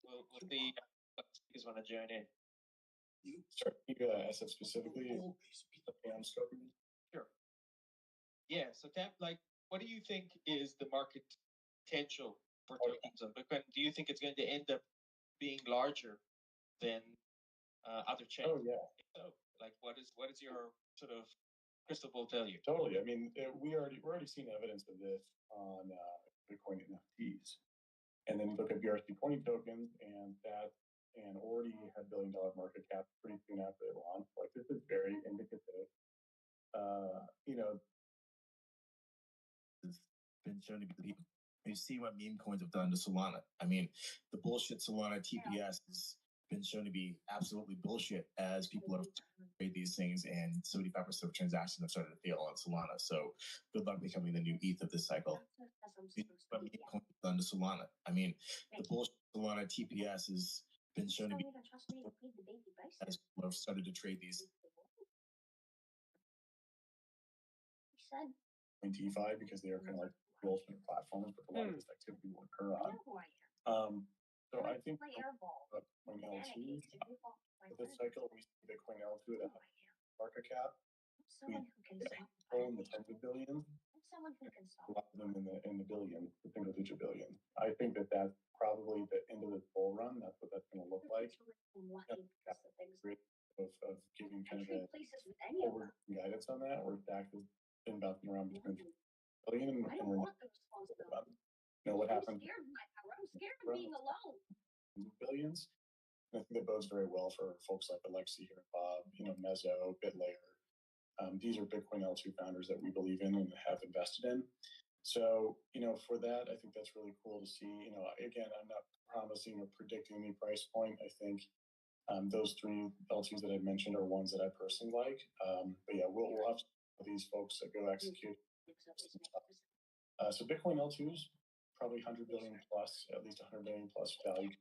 [SPEAKER 13] We'll see if speakers want to join in.
[SPEAKER 14] You start SF specifically, the PAM scope.
[SPEAKER 13] Sure. Yeah. So Tam, what do you think is the market potential for tokens on Bitcoin? Do you think it's going to end up being larger than other chains?
[SPEAKER 14] Oh yeah.
[SPEAKER 13] So, what is your sort of crystal ball tell you?
[SPEAKER 14] Totally. I mean, we're already seeing evidence of this on Bitcoin NFTs, and then you look at BRC20 tokens, and already had $1 billion market cap pretty soon after they launched. This is very indicative.
[SPEAKER 17] It's been shown to be. You see what meme coins have done to Solana. I mean, the bullshit Solana TPS has been shown to be absolutely bullshit as people have made these things, and 75% of transactions have started to fail on Solana. So good luck becoming the new ETH of this cycle. What meme coins have done to Solana. I mean, the bullshit Solana TPS has been shown to be as people have started to trade these.
[SPEAKER 14] DeFi because they are kind of like the ultimate platforms, but a lot of this activity will occur on. So I think Bitcoin L2 for this cycle, we see Bitcoin L2 at a market cap. We in the tens of billions, a lot of them in the billion, the single digit billion. I think that's probably the end of the bull run. That's what that's going to look like. Of giving kind of a forward guidance on that, where DAX has been bouncing around between billion and we're not, what happens?
[SPEAKER 8] I'm scared of being alone.
[SPEAKER 14] Billions. And I think that bodes very well for folks like Alexi here, Bob, Mezzo, BitLayer. These are Bitcoin L2 founders that we believe in and have invested in. So, for that, I think that's really cool to see. Again, I'm not promising or predicting any price point. I think those three L2s that I mentioned are ones that I personally like. But yeah, we'll have these folks that go execute. So Bitcoin L2s, probably 100 billion plus, at least 100 billion plus value.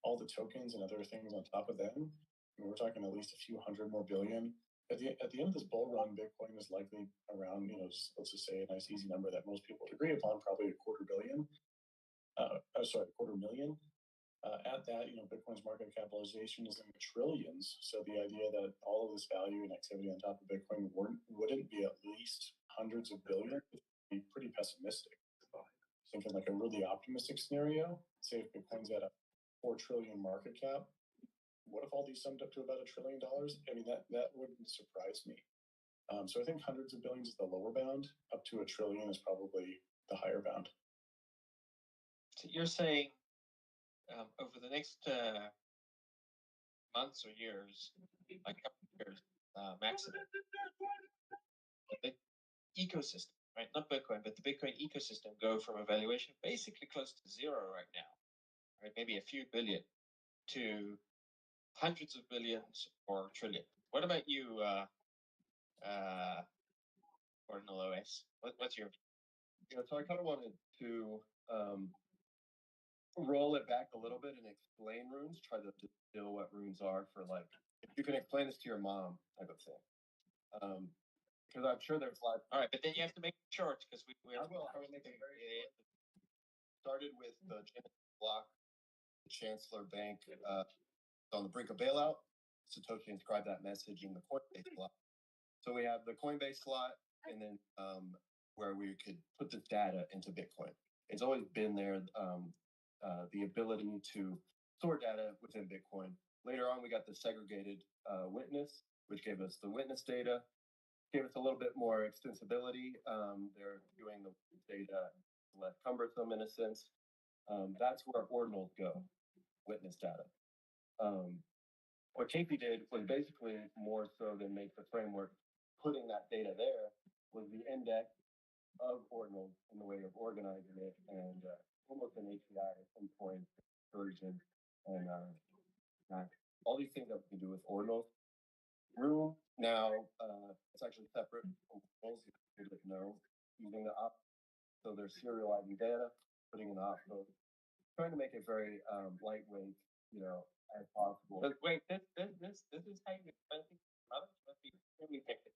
[SPEAKER 14] All the tokens and other things on top of them. I mean, we're talking at least a few hundred more billion. At the end of this bull run, Bitcoin is likely around, let's just say a nice easy number that most people would agree upon, probably $250 million. Sorry, 250,000. At that, Bitcoin's market capitalization is in the trillions. So the idea that all of this value and activity on top of Bitcoin wouldn't be at least hundreds of billions would be pretty pessimistic. Thinking like a really optimistic scenario, say if Bitcoin's at a 4 trillion market cap, what if all these summed up to about $1 trillion? I mean, that wouldn't surprise me. So I think hundreds of billions is the lower bound. Up to $1 trillion is probably the higher bound.
[SPEAKER 13] So you're saying over the next months or years, like a couple of years maximum, the ecosystem, right? Not Bitcoin, but the Bitcoin ecosystem go from a valuation basically close to zero right now, right? Maybe a few billion to hundreds of billions or trillion. What about you, Ordinal OS? What's your view?
[SPEAKER 18] So I kind of wanted to roll it back a little bit and explain runes, try to distill what runes are for, like, if you can explain this to your mom type of thing. Because I'm sure there's a lot.
[SPEAKER 13] All right, but then you have to make it short because we
[SPEAKER 18] I will make it very short. Started with the Genesis block, the Chancellor Bank on the brink of bailout. Satoshi inscribed that message in the Coinbase slot. So we have the Coinbase slot, and then where we could put the data into Bitcoin. It's always been there, the ability to store data within Bitcoin. Later on, we got the segregated witness, which gave us the witness data, gave us a little bit more extensibility. They're doing the data less cumbersome in a sense. That's where ordinals go, witness data. What KP did was basically more so than make the framework, putting that data there was the index of ordinals in the way of organizing it and almost an API endpoint version and all these things that we can do with ordinals. Rune now it's actually separate from ordinals. You didn't know using the op. So they're serializing data, putting in the op code, trying to make it very lightweight, as possible.
[SPEAKER 13] But wait, this is how you explain things. Must be really technical.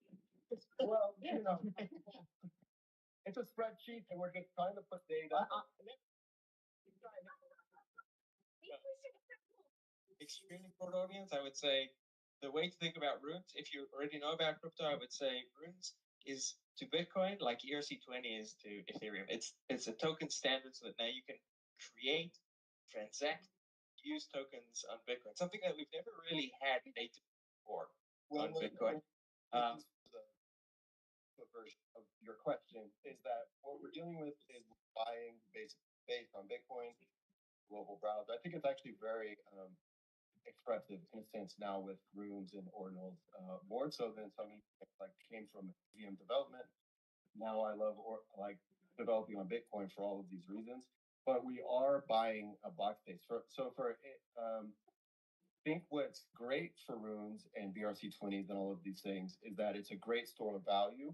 [SPEAKER 18] Well, it's a spreadsheet, and we're just trying to put data.
[SPEAKER 13] Extremely broad audience, I would say the way to think about runes, if you already know about crypto, I would say runes is to Bitcoin like ERC20 is to Ethereum. It's a token standard so that now you can create, transact, use tokens on Bitcoin. Something that we've never really had native before on Bitcoin.
[SPEAKER 18] The version of your question is that what we're dealing with is buying based on Bitcoin, global browser. I think it's actually very expressive in a sense now with runes and ordinals, more so than something like came from VM development. Now I love developing on Bitcoin for all of these reasons. But we are buying a block space. I think what's great for runes and BRC20s and all of these things is that it's a great store of value,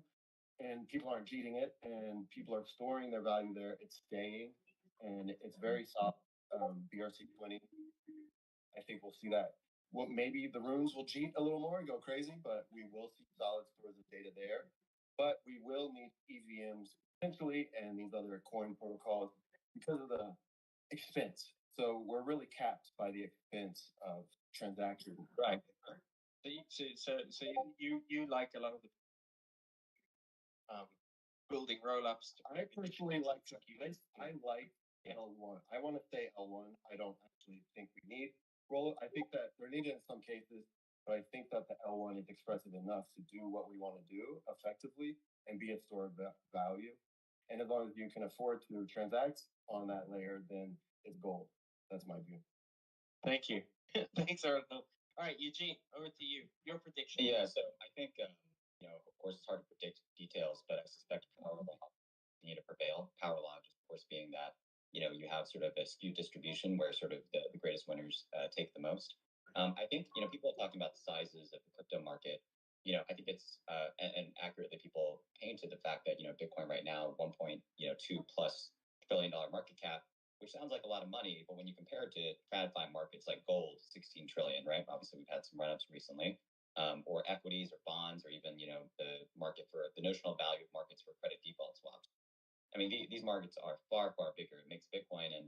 [SPEAKER 18] and people aren't cheating it, and people are storing their value there. It's staying, and it's very soft. BRC20, I think we'll see that. Well, maybe the runes will cheat a little more and go crazy, but we will see solid stores of data there. But we will need EVMs potentially and these other coin protocols because of the expense. So we're really capped by the expense of transaction.
[SPEAKER 13] Right. So you like a lot of the building rollups.
[SPEAKER 18] I personally like L1. I want to say L1. I don't actually think we need roll. I think that they're needed in some cases, but I think that the L1 is expressive enough to do what we want to do effectively and be a store of value. And as long as you can afford to transact on that layer, then it's gold. That's my view.
[SPEAKER 13] Thank you. Thanks, Arnold. All right, Eugene, over to you. Your prediction.
[SPEAKER 19] Yeah, so I think, of course, it's hard to predict details, but I suspect power law continue to prevail. Power law, just of course, being that, you have sort of a skewed distribution where sort of the greatest winners take the most. I think, people are talking about the sizes of the crypto market. I think it's, and accurately people painted the fact that, Bitcoin right now, 1.2+ trillion market cap, which sounds like a lot of money, but when you compare it to TradFi markets like gold, 16 trillion, right? Obviously, we've had some run-ups recently, or equities or bonds, or even, the market for the notional value of markets for credit default swaps. I mean, these markets are far, far bigger. It makes Bitcoin and,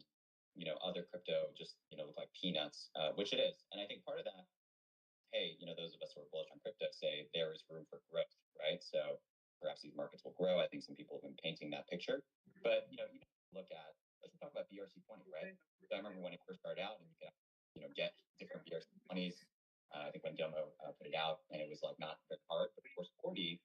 [SPEAKER 19] other crypto just, look like peanuts, which it is. And I think part of that, hey, those of us who are bullish on crypto say there is room for growth, right? So perhaps these markets will grow. I think some people have been painting that picture. But, you look at, let's talk about BRC20, right? So I remember when it first started out and you could, get different BRC20s. I think when Domo put it out and it was like not very hard, but of course 40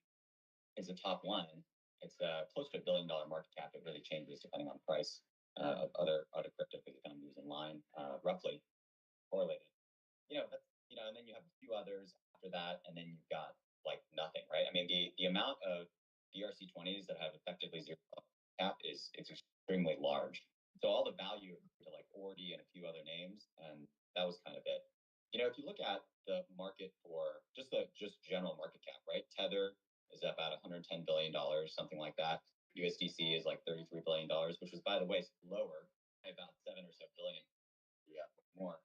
[SPEAKER 19] is a top one. It's close to $1 billion market cap. It really changes depending on price of other crypto because it kind of moves in line, roughly correlated. That's, and then you have a few others after that, and then you've got like nothing, right? I mean, the amount of BRC20s that have effectively zero cap is extremely large. So all the value to like Ordi and a few other names, and that was kind of it. If you look at the market for just general market cap, right? Tether is about $110 billion, something like that. USDC is like $33 billion, which is, by the way, lower by about 7 or so billion, more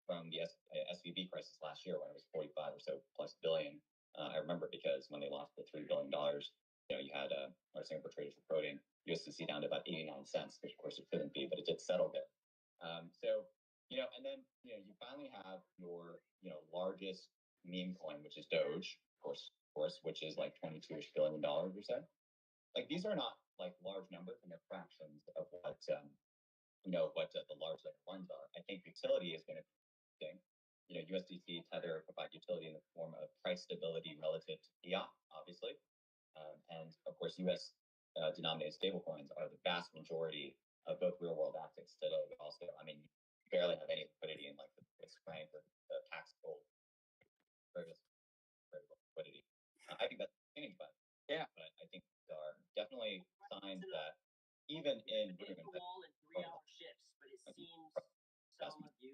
[SPEAKER 19] from the SVB crisis last year when it was 45 or so plus billion. I remember because when they lost the $3 billion, you had our Singapore traders quoting USDC down to about 89 cents, which of course it couldn't be, but it did settle there. So, and then, you finally have your, largest meme coin, which is Doge, of course, which is like $22-ish billion or so. Like these are not like large numbers and they're fractions of what, what the large ones are. I think utility is going to be, USDC, Tether provide utility in the form of price stability relative to fiat, obviously. And of course, US denominated stablecoins are the vast majority of both real world assets today, but also, I mean, you barely have any liquidity in like the Swiss franc or the taxable very little liquidity. I think that's changed, but but I think there are definitely signs that even in
[SPEAKER 9] the wall in 3-hour shifts, but it seems some of you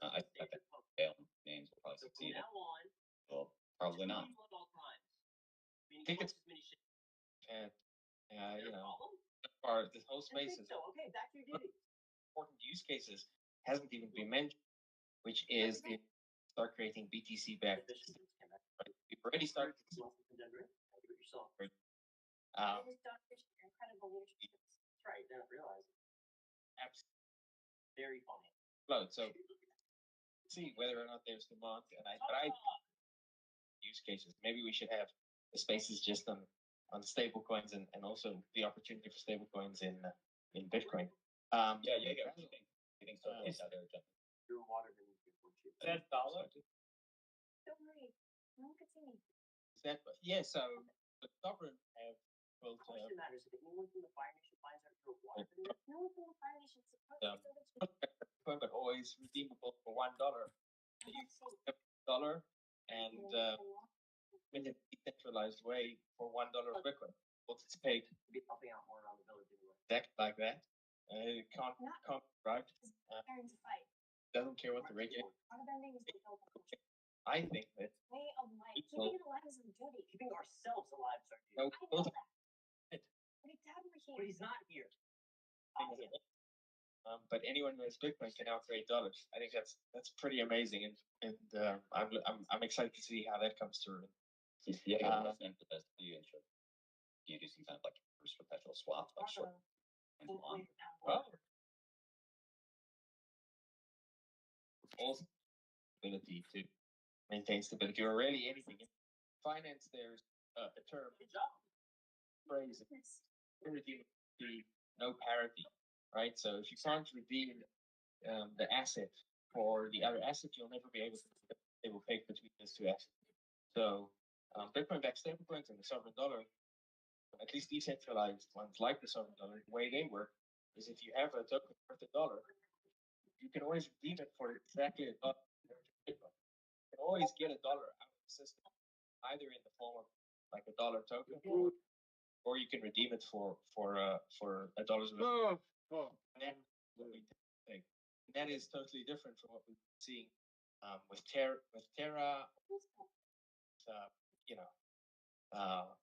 [SPEAKER 19] I think that fail names will probably succeed.
[SPEAKER 9] From now on,
[SPEAKER 19] well, probably not.
[SPEAKER 9] At all times.
[SPEAKER 13] I think it's and this whole space is
[SPEAKER 9] okay. Back to your duty.
[SPEAKER 13] Important use cases hasn't even been mentioned, which is the start creating BTC backed. We've already started.
[SPEAKER 9] Incredible leadership. That's right. They don't realize it.
[SPEAKER 13] Absolutely.
[SPEAKER 9] Very funny.
[SPEAKER 13] Float. So see whether or not there's demand, and I use cases. Maybe we should have the spaces just on stable coins and also the opportunity for stable coins in Bitcoin.
[SPEAKER 19] You think so?
[SPEAKER 9] Your water than
[SPEAKER 11] that dollar?
[SPEAKER 8] Don't worry. No one could see me.
[SPEAKER 13] So the sovereign have built.
[SPEAKER 9] Question matters. If anyone from the Fire Nation finds out you're water,
[SPEAKER 8] no one from the Fire Nation supports
[SPEAKER 13] Bitcoin, but always redeemable for $1. $1 and in a decentralized way for $1 of Bitcoin. What's it's paid?
[SPEAKER 9] Be helping out more around the village anyway.
[SPEAKER 13] Like that. Can't right. Doesn't care what the regulator. I think that
[SPEAKER 8] way of life. Keeping it alive is our duty.
[SPEAKER 9] Keeping ourselves alive is our duty.
[SPEAKER 13] No,
[SPEAKER 8] I know that. But
[SPEAKER 9] he's not here.
[SPEAKER 13] But anyone who has Bitcoin can now create dollars. I think that's pretty amazing, and I'm excited to see how that comes through.
[SPEAKER 19] Do you do some kind of like reverse perpetual swap, like short and long?
[SPEAKER 13] Also, ability to maintain stability, or really anything in finance. There's a term phrase: irredeemability, no parity. Right. So if you can't redeem the asset for the other asset, you'll never be able to. They will pay between those two assets. So Bitcoin-backed stablecoins and the sovereign dollar, at least decentralized ones like the sovereign dollar, the way they work is if you have a token worth $1, you can always redeem it for exactly $1. You can always get $1 out of the system, either in the form of like a dollar token, or you can redeem it for $1's worth. That is totally different from what we've been seeing with Terra,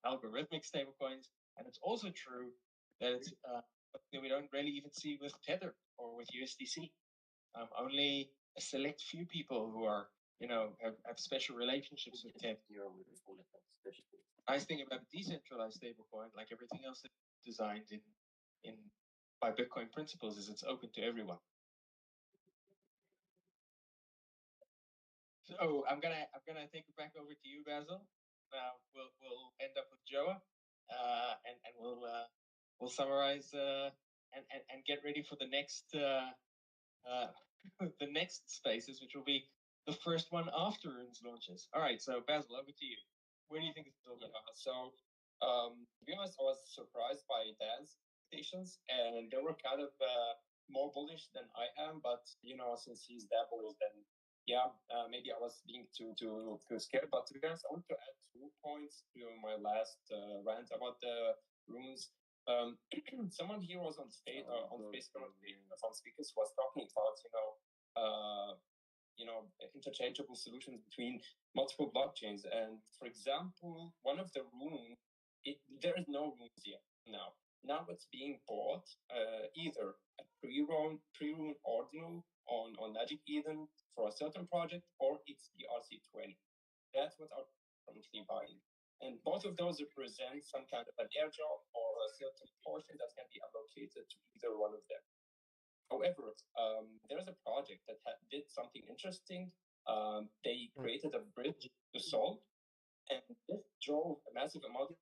[SPEAKER 13] algorithmic stablecoins, and it's also true that it's that we don't really even see with Tether or with USDC. Only a select few people who are have special relationships with Tether. Nice thing about a decentralized stablecoin, like everything else that's designed in by Bitcoin principles is it's open to everyone. So I'm gonna take it back over to you, Basil. Now we'll end up with Joa, and we'll summarize and get ready for the next the next spaces, which will be the first one after Runes launches. All right, so Basil, over to you. Where do you think this is all going?
[SPEAKER 16] To be honest, I was surprised by Dan's expectations, and they were kind of more bullish than I am. But since he's that bullish, then maybe I was being too scared. But to be honest, I want to add 2 points to my last rant about the runes. Someone here was on stage, on Facebook, some speakers was talking about interchangeable solutions between multiple blockchains. And for example, one of the runes, there is no runes yet now. Now it's being bought either a pre-rune ordinal on Magic Eden for a certain project, or it's the RC20. That's what I'm currently buying. And both of those represent some kind of an airdrop or a certain portion that can be allocated to either one of them. However, there's a project that did something interesting. They created a bridge to solve, and this drove a massive amount of